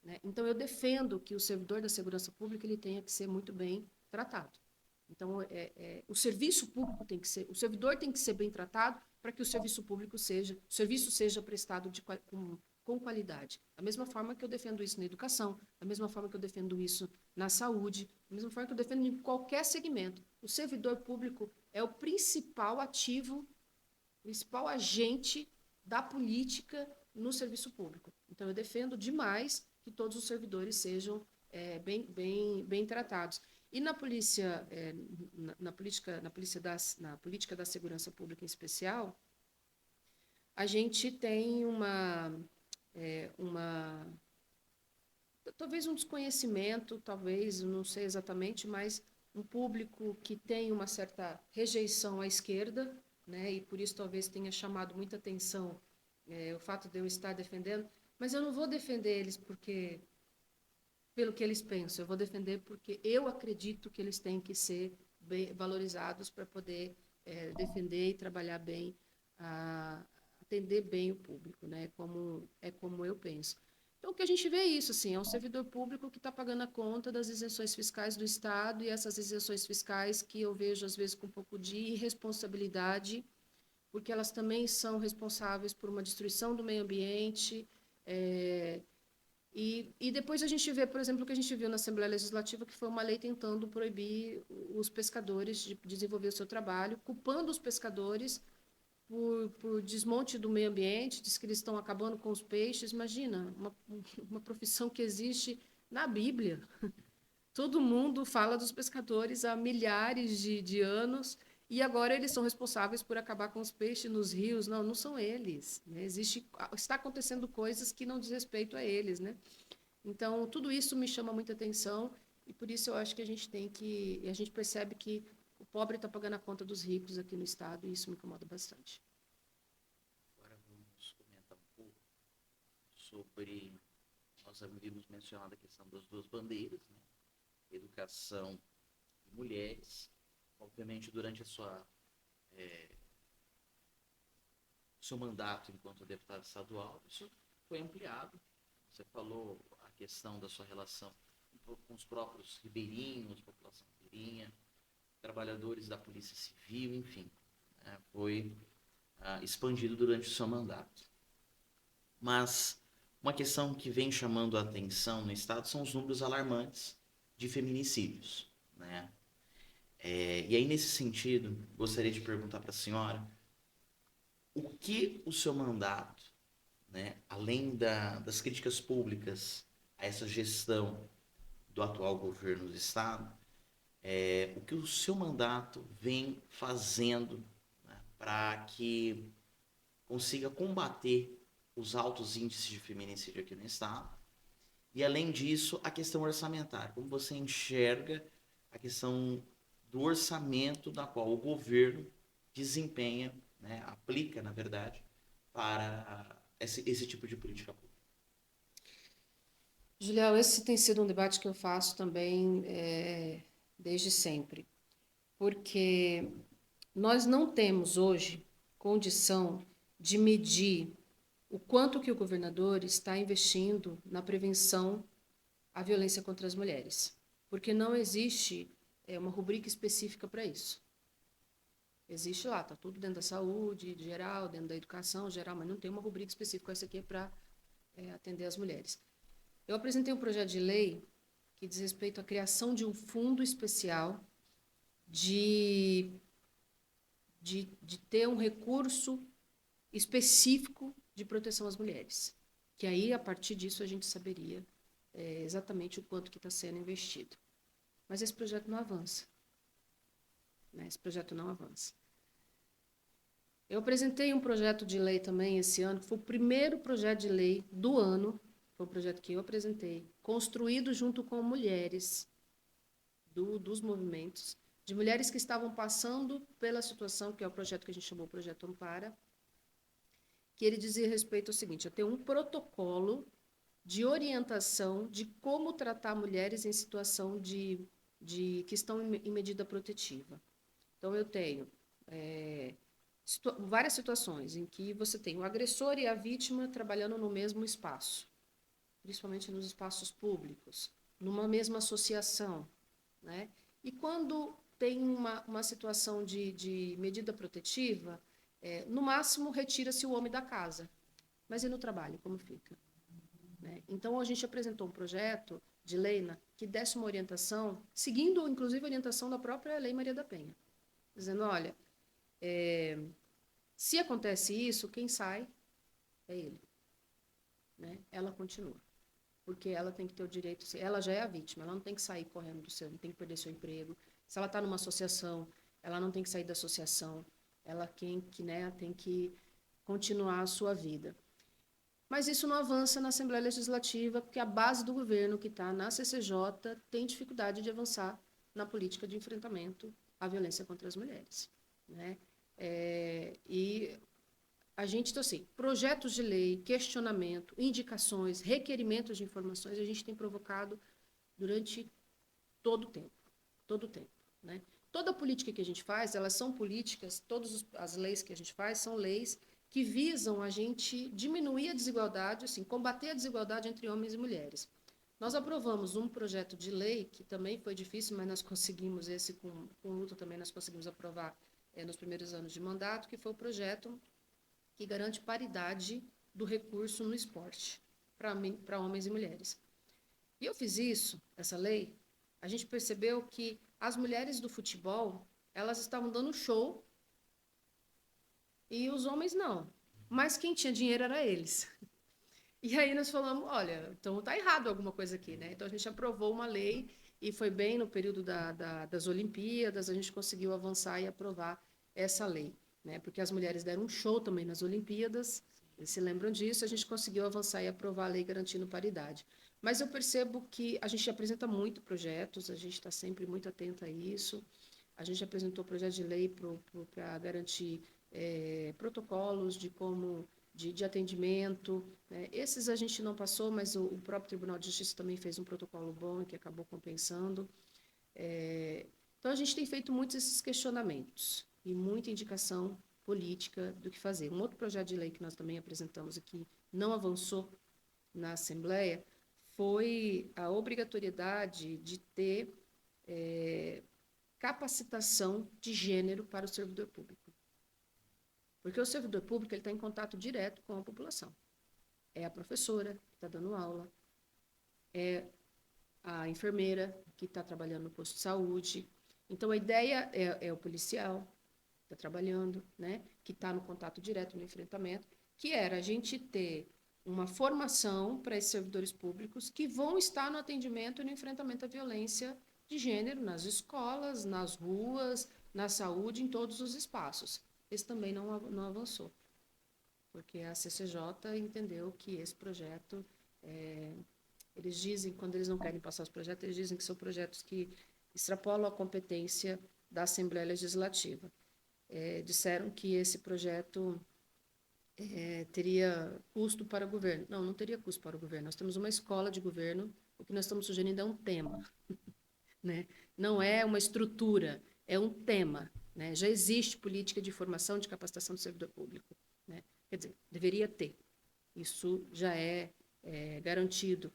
Né? Então, eu defendo que o servidor da segurança pública ele tenha que ser muito bem tratado. Então, o serviço público tem que ser, o servidor tem que ser bem tratado para que o serviço seja prestado com qualidade. Da mesma forma que eu defendo isso na educação, da mesma forma que eu defendo isso na saúde, da mesma forma que eu defendo em qualquer segmento. O servidor público é o principal ativo, principal agente da política no serviço público. Então, eu defendo demais que todos os servidores sejam bem tratados. E na polícia, na política da segurança pública em especial, a gente tem talvez um desconhecimento, talvez, não sei exatamente, mas um público que tem uma certa rejeição à esquerda, né, e por isso talvez tenha chamado muita atenção o fato de eu estar defendendo, mas eu não vou defender eles pelo que eles pensam, eu vou defender porque eu acredito que eles têm que ser bem valorizados para poder defender e trabalhar bem, atender bem o público, né? Como eu penso. Então, o que a gente vê é isso, assim, é um servidor público que está pagando a conta das isenções fiscais do Estado, e essas isenções fiscais que eu vejo, às vezes, com um pouco de irresponsabilidade, porque elas também são responsáveis por uma destruição do meio ambiente, E depois a gente vê, por exemplo, o que a gente viu na Assembleia Legislativa, que foi uma lei tentando proibir os pescadores de desenvolver o seu trabalho, culpando os pescadores por desmonte do meio ambiente, diz que eles estão acabando com os peixes. Imagina, uma profissão que existe na Bíblia. Todo mundo fala dos pescadores há milhares de anos e agora eles são responsáveis por acabar com os peixes nos rios. Não, não são eles. Né? Está acontecendo coisas que não diz respeito a eles. Né? Então, tudo isso me chama muita atenção e por isso eu acho que a gente tem que... E a gente percebe que o pobre está pagando a conta dos ricos aqui no Estado e isso me incomoda bastante. Agora vamos comentar um pouco sobre... Nós havíamos mencionado a questão das duas bandeiras, né? Educação e mulheres. Obviamente, durante seu mandato enquanto deputado estadual, isso foi ampliado. Você falou a questão da sua relação com os próprios ribeirinhos, população ribeirinha, trabalhadores da Polícia Civil, enfim, né, foi expandido durante o seu mandato. Mas uma questão que vem chamando a atenção no Estado são os números alarmantes de feminicídios, né? E aí, nesse sentido, gostaria de perguntar para a senhora o que o seu mandato, né, além das críticas públicas a essa gestão do atual governo do Estado, o que o seu mandato vem fazendo, né, para que consiga combater os altos índices de feminicídio aqui no Estado. E, além disso, a questão orçamentária. Como você enxerga a questão do orçamento da qual o governo desempenha, né, aplica, na verdade, para esse tipo de política pública? Julião, esse tem sido um debate que eu faço também desde sempre, porque nós não temos hoje condição de medir o quanto que o governador está investindo na prevenção à violência contra as mulheres, porque não existe uma rubrica específica para isso. Existe lá, está tudo dentro da saúde geral, dentro da educação geral, mas não tem uma rubrica específica, essa aqui é para atender as mulheres. Eu apresentei um projeto de lei que diz respeito à criação de um fundo especial de ter um recurso específico de proteção às mulheres. Que aí, a partir disso, a gente saberia exatamente o quanto que está sendo investido. Mas esse projeto não avança. Né? Esse projeto não avança. Eu apresentei um projeto de lei também esse ano, que foi o primeiro projeto de lei do ano, foi um projeto que eu apresentei, construído junto com mulheres dos movimentos, de mulheres que estavam passando pela situação, que é o projeto que a gente chamou de Projeto Ampara, que ele dizia respeito ao seguinte: eu tenho um protocolo de orientação de como tratar mulheres em situação que estão em medida protetiva. Então, eu tenho várias situações em que você tem o agressor e a vítima trabalhando no mesmo espaço, principalmente nos espaços públicos, numa mesma associação, né? E quando tem uma situação de medida protetiva, no máximo retira-se o homem da casa, mas e no trabalho, como fica? Né? Então, a gente apresentou um projeto de lei que desse uma orientação, seguindo, inclusive, a orientação da própria Lei Maria da Penha, dizendo, olha, se acontece isso, quem sai é ele. Né? Ela continua. Porque ela tem que ter o direito, ela já é a vítima, ela não tem que sair correndo do seu, não tem que perder seu emprego. Se ela está numa associação, ela não tem que sair da associação, ela tem que continuar a sua vida. Mas isso não avança na Assembleia Legislativa, porque a base do governo, que está na CCJ, tem dificuldade de avançar na política de enfrentamento à violência contra as mulheres. Né? E a gente, então, assim, projetos de lei, questionamento, indicações, requerimentos de informações, a gente tem provocado durante todo o tempo. Todo o tempo. Né? Toda a política que a gente faz, elas são políticas, todas as leis que a gente faz são leis que visam a gente diminuir a desigualdade, assim, combater a desigualdade entre homens e mulheres. Nós aprovamos um projeto de lei, que também foi difícil, mas nós conseguimos, esse com luta também, nós conseguimos aprovar nos primeiros anos de mandato, que foi o projeto que garante paridade do recurso no esporte. para homens e mulheres. E eu fiz isso, essa lei, a gente percebeu que as mulheres do futebol, elas estavam dando show e os homens não. Mas quem tinha dinheiro era eles. E aí nós falamos, olha, então está errado alguma coisa aqui, né? Então a gente aprovou uma lei e foi bem no período das Olimpíadas, a gente conseguiu avançar e aprovar essa lei, né? Porque as mulheres deram um show também nas Olimpíadas, eles se lembram disso, a gente conseguiu avançar e aprovar a lei garantindo paridade. Mas eu percebo que a gente apresenta muito projetos, a gente está sempre muito atenta a isso. A gente apresentou projeto de lei para garantir protocolos de como de atendimento, né? Esses a gente não passou, mas o próprio Tribunal de Justiça também fez um protocolo bom que acabou compensando. Então, a gente tem feito muitos esses questionamentos e muita indicação política do que fazer. Um outro projeto de lei que nós também apresentamos aqui, não avançou na Assembleia, foi a obrigatoriedade de ter capacitação de gênero para o servidor público. Porque o servidor público está em contato direto com a população. É a professora que está dando aula, é a enfermeira que está trabalhando no posto de saúde. Então, a ideia é o policial que está trabalhando, né, que está no contato direto, no enfrentamento, que era a gente ter uma formação para esses servidores públicos que vão estar no atendimento e no enfrentamento à violência de gênero nas escolas, nas ruas, na saúde, em todos os espaços. Esse também não avançou, porque a CCJ entendeu que esse projeto, eles dizem, quando eles não querem passar os projetos, eles dizem que são projetos que extrapolam a competência da Assembleia Legislativa. Disseram que esse projeto teria custo para o governo. Não, não teria custo para o governo. Nós temos uma escola de governo, o que nós estamos sugerindo é um tema, né? Não é uma estrutura, é um tema. Né? Já existe política de formação de capacitação do servidor público. Né? Quer dizer, deveria ter. Isso já é garantido.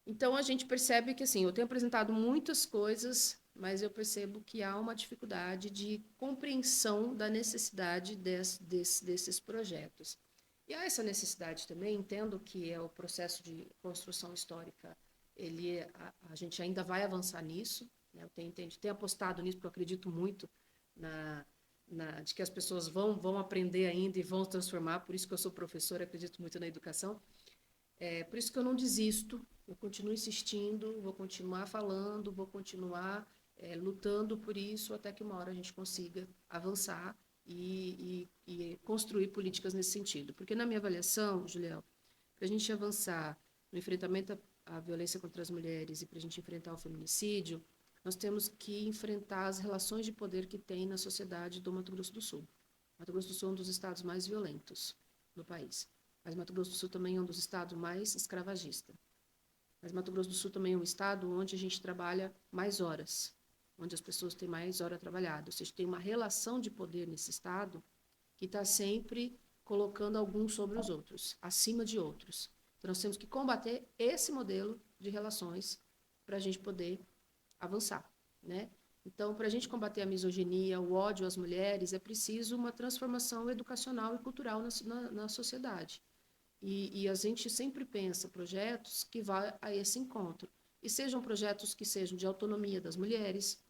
Então, a gente percebe que, assim, eu tenho apresentado muitas coisas, mas eu percebo que há uma dificuldade de compreensão da necessidade desses projetos. E há essa necessidade também, entendo que é o processo de construção histórica, a gente ainda vai avançar nisso, né? Eu tenho apostado nisso, porque eu acredito muito de que as pessoas vão aprender ainda e vão transformar, por isso que eu sou professora, acredito muito na educação. Por isso que eu não desisto, eu continuo insistindo, vou continuar falando, vou continuar lutando por isso até que uma hora a gente consiga avançar e construir políticas nesse sentido. Porque na minha avaliação, Julião, para a gente avançar no enfrentamento à violência contra as mulheres e para a gente enfrentar o feminicídio, nós temos que enfrentar as relações de poder que tem na sociedade do Mato Grosso do Sul. Mato Grosso do Sul é um dos estados mais violentos do país. Mas Mato Grosso do Sul também é um dos estados mais escravagistas. Mas Mato Grosso do Sul também é um estado onde a gente trabalha mais horas, onde as pessoas têm mais hora trabalhada. Ou seja, tem uma relação de poder nesse estado que está sempre colocando alguns sobre os outros, acima de outros. Então, nós temos que combater esse modelo de relações para a gente poder avançar, né? Então, para a gente combater a misoginia, o ódio às mulheres, é preciso uma transformação educacional e cultural na sociedade. E a gente sempre pensa projetos que vão a esse encontro. E sejam projetos que sejam de autonomia das mulheres,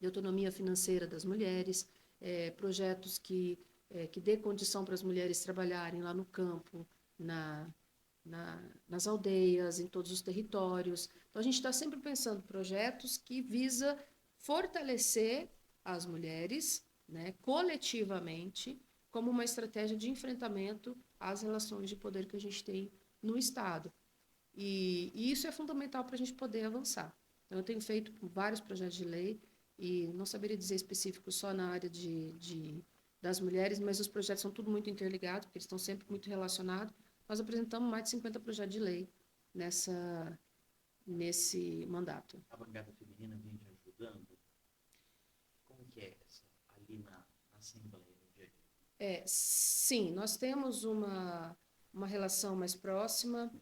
de autonomia financeira das mulheres, projetos que dê condição para as mulheres trabalharem lá no campo, nas aldeias, em todos os territórios. Então, a gente está sempre pensando projetos que visa fortalecer as mulheres, né, coletivamente, como uma estratégia de enfrentamento às relações de poder que a gente tem no Estado. E isso é fundamental para a gente poder avançar. Então, eu tenho feito vários projetos de lei, e não saberia dizer específico só na área das mulheres, mas os projetos são tudo muito interligados, porque eles estão sempre muito relacionados. Nós apresentamos mais de 50 projetos de lei nesse mandato. A bancada feminina vem te ajudando? Como que é ali na Assembleia? Sim, nós temos uma relação mais próxima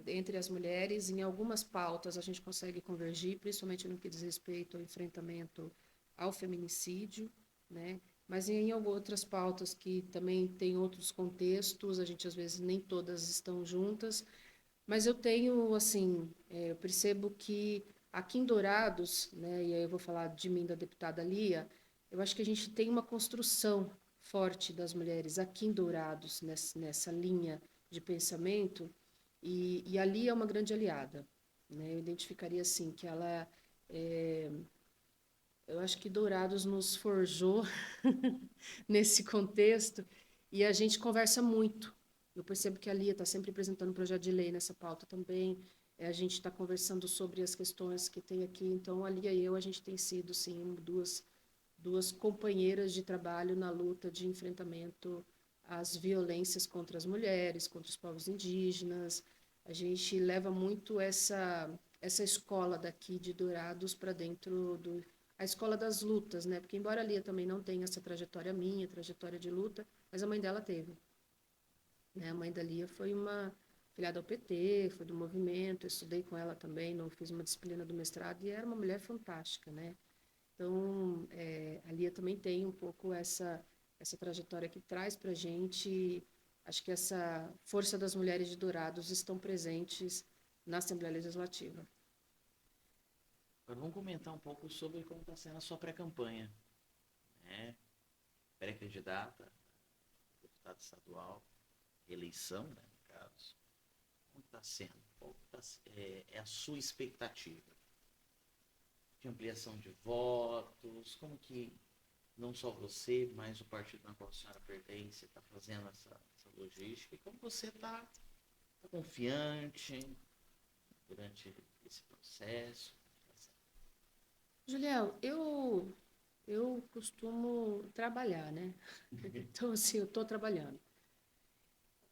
entre as mulheres. Em algumas pautas a gente consegue convergir, principalmente no que diz respeito ao enfrentamento ao feminicídio, né? mas em outras pautas que também tem outros contextos, a gente às vezes nem todas estão juntas, mas eu tenho, assim, eu percebo que aqui em Dourados, né, e aí eu vou falar de mim, da deputada Lia, eu acho que a gente tem uma construção forte das mulheres aqui em Dourados, nessa linha de pensamento, e a Lia é uma grande aliada, né? Eu identificaria, assim, que ela, é, eu acho que Dourados nos forjou nesse contexto e a gente conversa muito. Eu percebo que a Lia está sempre apresentando um projeto de lei nessa pauta também. A gente está conversando sobre as questões que tem aqui. Então, a Lia e eu, a gente tem sido, sim, duas companheiras de trabalho na luta de enfrentamento às violências contra as mulheres, contra os povos indígenas. A gente leva muito essa escola daqui de Dourados para dentro a escola das lutas, né? Porque embora a Lia também não tenha essa trajetória minha, trajetória de luta, mas a mãe dela teve, né? A mãe da Lia foi uma filiada ao PT, foi do movimento, eu estudei com ela também, não fiz uma disciplina do mestrado e era uma mulher fantástica, né? Então, a Lia também tem um pouco essa trajetória que traz para a gente, acho que essa força das mulheres de Dourados estão presentes na Assembleia Legislativa. Agora vamos comentar um pouco sobre como está sendo a sua pré-campanha, né? Pré-candidata, deputada estadual, eleição, né, no caso. Como está sendo? Qual é a sua expectativa? De ampliação de votos? Como que não só você, mas o partido na qual a senhora pertence está fazendo essa logística? E como você está confiante durante esse processo? Julião, eu costumo trabalhar, né? Então, assim, eu estou trabalhando.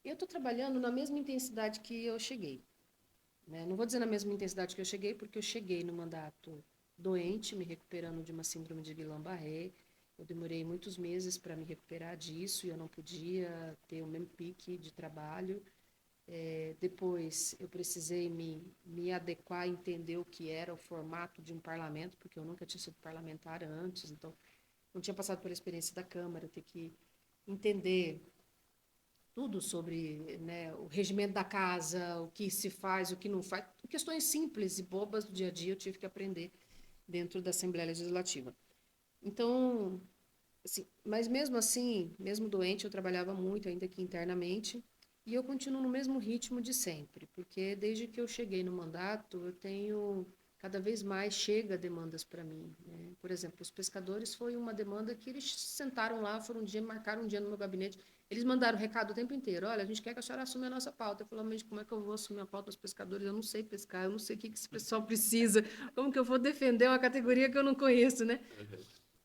E eu estou trabalhando na mesma intensidade que eu cheguei, né? Não vou dizer na mesma intensidade que eu cheguei, porque eu cheguei no mandato doente, me recuperando de uma síndrome de Guillain-Barré. Eu demorei muitos meses para me recuperar disso e eu não podia ter o mesmo pique de trabalho. Depois eu precisei me adequar, entender o que era o formato de um parlamento, porque eu nunca tinha sido parlamentar antes, então não tinha passado pela experiência da Câmara, ter que entender tudo sobre, né, o regimento da casa, o que se faz, o que não faz, questões simples e bobas do dia a dia eu tive que aprender dentro da Assembleia Legislativa. Então, assim, mas mesmo assim, mesmo doente, eu trabalhava muito ainda aqui internamente e eu continuo no mesmo ritmo de sempre, porque desde que eu cheguei no mandato, eu tenho cada vez mais chega demandas para mim, né? Por exemplo, os pescadores foi uma demanda que eles sentaram lá, foram um dia, marcaram um dia no meu gabinete, eles mandaram recado o tempo inteiro, olha, a gente quer que a senhora assuma a nossa pauta. Eu falei, mas como é que eu vou assumir a pauta dos pescadores? Eu não sei pescar, eu não sei o que esse pessoal precisa, como que eu vou defender uma categoria que eu não conheço, né?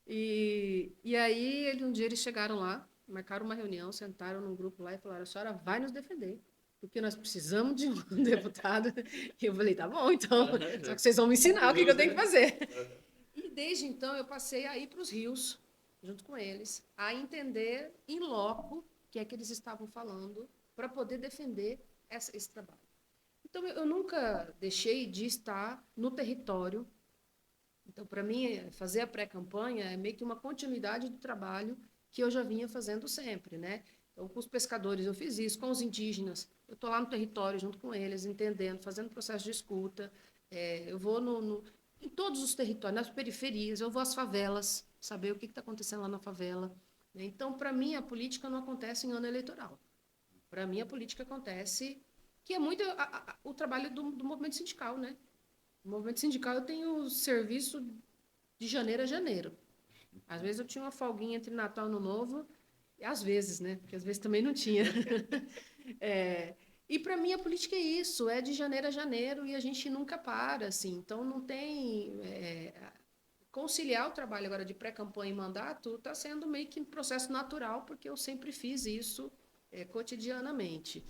E aí, um dia eles chegaram lá, marcaram uma reunião, sentaram num grupo lá e falaram, a senhora vai nos defender, porque nós precisamos de um deputado. E eu falei, tá bom, então, só que vocês vão me ensinar o que eu tenho que fazer. E desde então eu passei a ir para os rios, junto com eles, a entender em loco o que é que eles estavam falando para poder defender esse trabalho. Então, eu nunca deixei de estar no território. Então, para mim, fazer a pré-campanha é meio que uma continuidade do trabalho que eu já vinha fazendo sempre, né? Então, com os pescadores eu fiz isso, com os indígenas, eu estou lá no território junto com eles, entendendo, fazendo processo de escuta. Eu vou em todos os territórios, nas periferias, eu vou às favelas, saber o que está acontecendo lá na favela, né? Então, para mim, a política não acontece em ano eleitoral. Para mim, a política acontece, que é muito o trabalho do movimento sindical, né? No movimento sindical eu tenho serviço de janeiro a janeiro. Às vezes eu tinha uma folguinha entre Natal e Ano Novo, e às vezes, né? Porque às vezes também não tinha. E para mim a política é isso, é de janeiro a janeiro e a gente nunca para, assim. Então não tem conciliar o trabalho agora de pré-campanha e mandato está sendo meio que um processo natural, porque eu sempre fiz isso cotidianamente.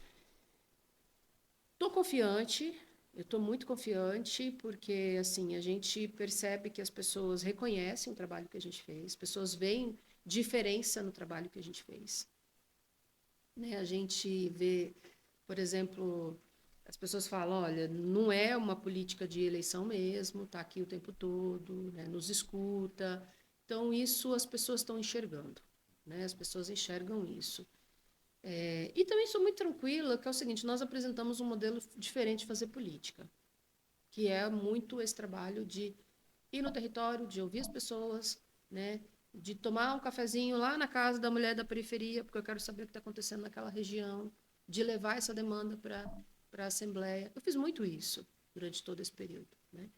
Estou confiante, eu estou muito confiante, porque assim, a gente percebe que as pessoas reconhecem o trabalho que a gente fez, as pessoas veem diferença no trabalho que a gente fez. Né? A gente vê, por exemplo, as pessoas falam, olha, não é uma política de eleição mesmo, está aqui o tempo todo, né? Nos escuta. Então, isso as pessoas estão enxergando, né? As pessoas enxergam isso. E também sou muito tranquila, que é o seguinte, nós apresentamos um modelo diferente de fazer política, que é muito esse trabalho de ir no território, de ouvir as pessoas, né? De tomar um cafezinho lá na casa da mulher da periferia, porque eu quero saber o que está acontecendo naquela região, de levar essa demanda para a Assembleia. Eu fiz muito isso durante todo esse período, né?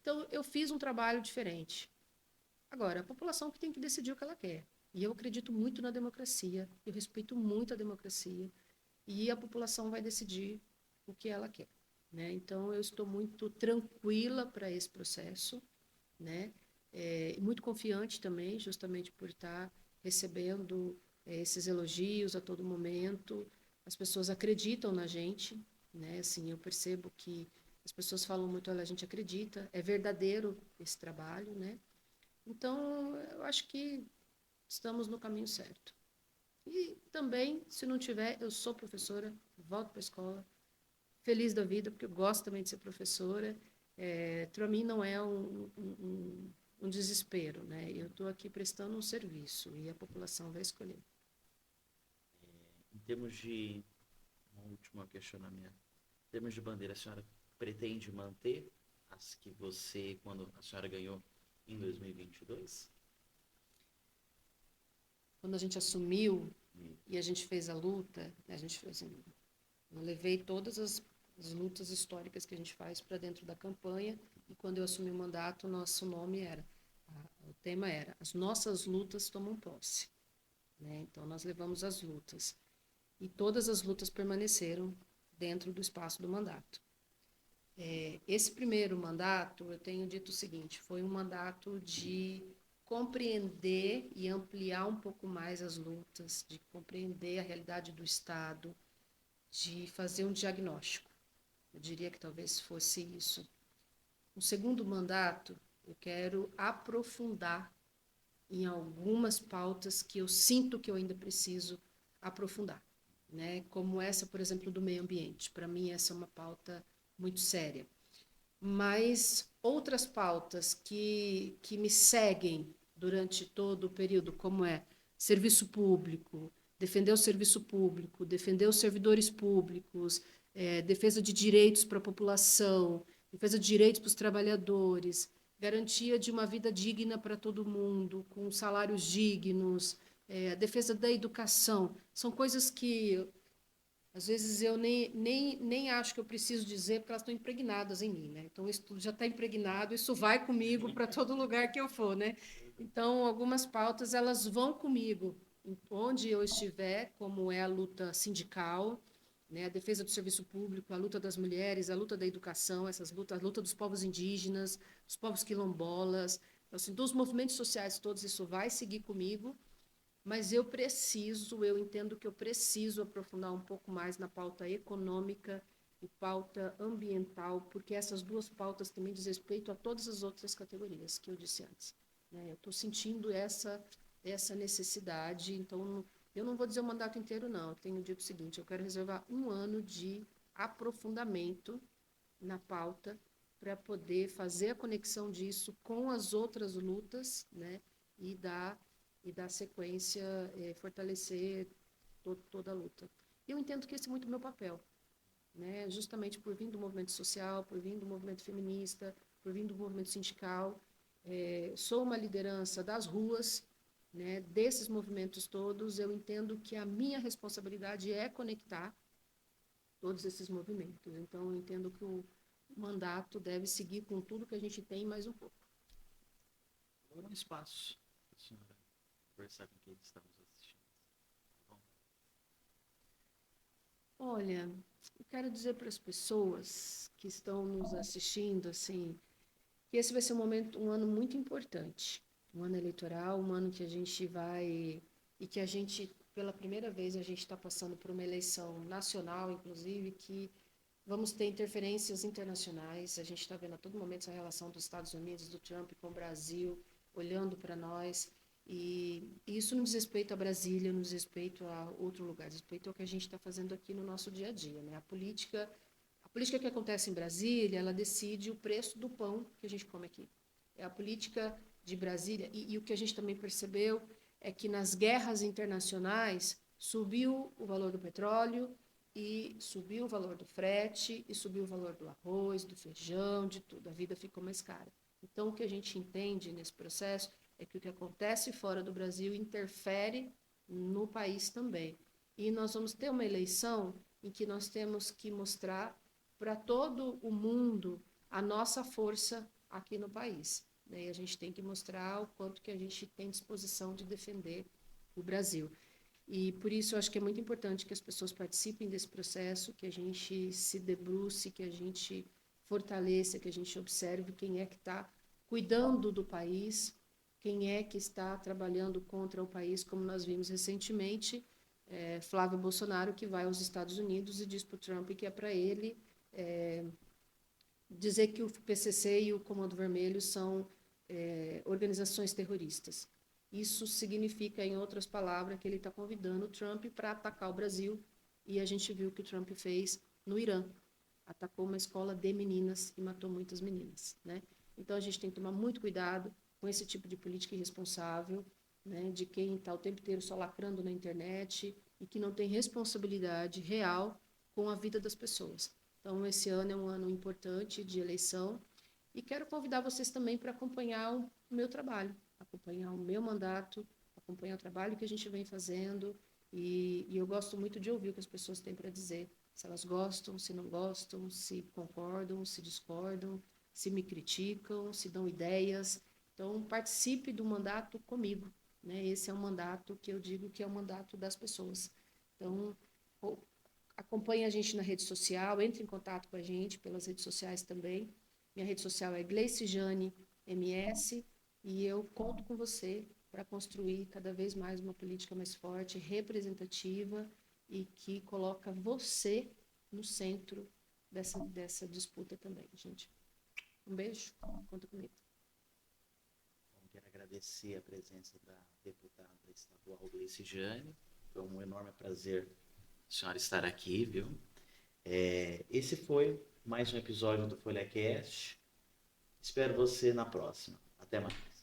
Então, eu fiz um trabalho diferente. Agora, a população que tem que decidir o que ela quer. E eu acredito muito na democracia, eu respeito muito a democracia, e a população vai decidir o que ela quer, né? Então, eu estou muito tranquila para esse processo, né? Muito confiante também, justamente por estar recebendo esses elogios a todo momento. As pessoas acreditam na gente, né? Assim, eu percebo que as pessoas falam muito, olha, a gente acredita, é verdadeiro esse trabalho, né? Então, eu acho que estamos no caminho certo. E também, se não tiver, eu sou professora, volto para a escola, feliz da vida, porque eu gosto também de ser professora. Para mim não é um desespero, né? Eu estou aqui prestando um serviço e a população vai escolher. Em termos de, um último questionamento, em termos de bandeira, a senhora pretende manter as que você, quando a senhora ganhou em 2022? Quando a gente assumiu e a gente fez a luta, a gente fez, assim, eu levei todas as lutas históricas que a gente faz para dentro da campanha, e quando eu assumi o mandato, nosso nome era, o tema era, as nossas lutas tomam posse, né? Então, nós levamos as lutas. E todas as lutas permaneceram dentro do espaço do mandato. Esse primeiro mandato, eu tenho dito o seguinte, foi um mandato de compreender e ampliar um pouco mais as lutas, de compreender a realidade do Estado, de fazer um diagnóstico. Eu diria que talvez fosse isso. No segundo mandato, eu quero aprofundar em algumas pautas que eu sinto que eu ainda preciso aprofundar, né? Como essa, por exemplo, do meio ambiente. Para mim, essa é uma pauta muito séria. Mas outras pautas que me seguem durante todo o período, como é serviço público, defender o serviço público, defender os servidores públicos, defesa de direitos para a população, defesa de direitos para os trabalhadores, garantia de uma vida digna para todo mundo, com salários dignos, a defesa da educação. São coisas que, às vezes, eu nem acho que eu preciso dizer, porque elas estão impregnadas em mim, né? Então, isso tudo já está impregnado, isso vai comigo para todo lugar que eu for, né? Então, algumas pautas, elas vão comigo, onde eu estiver, como é a luta sindical, né? A defesa do serviço público, a luta das mulheres, a luta da educação, essas lutas, a luta dos povos indígenas, dos povos quilombolas, assim, dos movimentos sociais todos, isso vai seguir comigo, mas eu entendo que eu preciso aprofundar um pouco mais na pauta econômica e pauta ambiental, porque essas duas pautas também diz respeito a todas as outras categorias que eu disse antes, né? Eu estou sentindo essa necessidade, então eu não vou dizer o mandato inteiro, não. Eu tenho dito o seguinte, eu quero reservar 1 ano de aprofundamento na pauta para poder fazer a conexão disso com as outras lutas, né? E dar sequência, fortalecer toda a luta. Eu entendo que esse é muito o meu papel, né? Justamente por vir do movimento social, por vir do movimento feminista, por vir do movimento sindical. Sou uma liderança das ruas, né? Desses movimentos todos, eu entendo que a minha responsabilidade é conectar todos esses movimentos. Então, eu entendo que o mandato deve seguir com tudo que a gente tem, mais um pouco. Agora um espaço para a senhora conversar com quem estamos assistindo. Tá bom? Olha, eu quero dizer para as pessoas que estão nos assistindo, assim, que esse vai ser um ano muito importante, um ano eleitoral, um ano que a gente vai, e que a gente, pela primeira vez, a gente está passando por uma eleição nacional, inclusive, que vamos ter interferências internacionais, a gente está vendo a todo momento essa relação dos Estados Unidos, do Trump com o Brasil, olhando para nós, e isso não diz respeito a Brasília, não diz respeito a outro lugar, diz respeito ao que a gente está fazendo aqui no nosso dia a dia, né? A política que acontece em Brasília, ela decide o preço do pão que a gente come aqui. É a política de Brasília, e o que a gente também percebeu é que nas guerras internacionais subiu o valor do petróleo, e subiu o valor do frete, e subiu o valor do arroz, do feijão, de tudo. A vida ficou mais cara. Então, o que a gente entende nesse processo é que o que acontece fora do Brasil interfere no país também. E nós vamos ter uma eleição em que nós temos que mostrar para todo o mundo a nossa força aqui no país. Né? E a gente tem que mostrar o quanto que a gente tem disposição de defender o Brasil. E por isso eu acho que é muito importante que as pessoas participem desse processo, que a gente se debruce, que a gente fortaleça, que a gente observe quem é que está cuidando do país, quem é que está trabalhando contra o país, como nós vimos recentemente, Flávio Bolsonaro, que vai aos Estados Unidos e diz para o Trump que é para ele dizer que o PCC e o Comando Vermelho são organizações terroristas. Isso significa, em outras palavras, que ele está convidando o Trump para atacar o Brasil, e a gente viu o que o Trump fez no Irã. Atacou uma escola de meninas e matou muitas meninas. Né? Então, a gente tem que tomar muito cuidado com esse tipo de política irresponsável, né, de quem está o tempo inteiro só lacrando na internet e que não tem responsabilidade real com a vida das pessoas. Então, esse ano é um ano importante de eleição e quero convidar vocês também para acompanhar o meu trabalho, acompanhar o meu mandato, acompanhar o trabalho que a gente vem fazendo e eu gosto muito de ouvir o que as pessoas têm para dizer, se elas gostam, se não gostam, se concordam, se discordam, se me criticam, se dão ideias. Então, participe do mandato comigo. Né? Esse é um mandato que eu digo que é o mandato das pessoas. Então, acompanhe a gente na rede social, entre em contato com a gente pelas redes sociais também. Minha rede social é Gleicejane MS e eu conto com você para construir cada vez mais uma política mais forte, representativa e que coloca você no centro dessa disputa também, gente. Um beijo, conta comigo. Quero agradecer a presença da deputada estadual Gleicejane. Foi um enorme prazer a senhora estar aqui, viu? Esse foi mais um episódio do FolhaCast. Espero você na próxima. Até mais.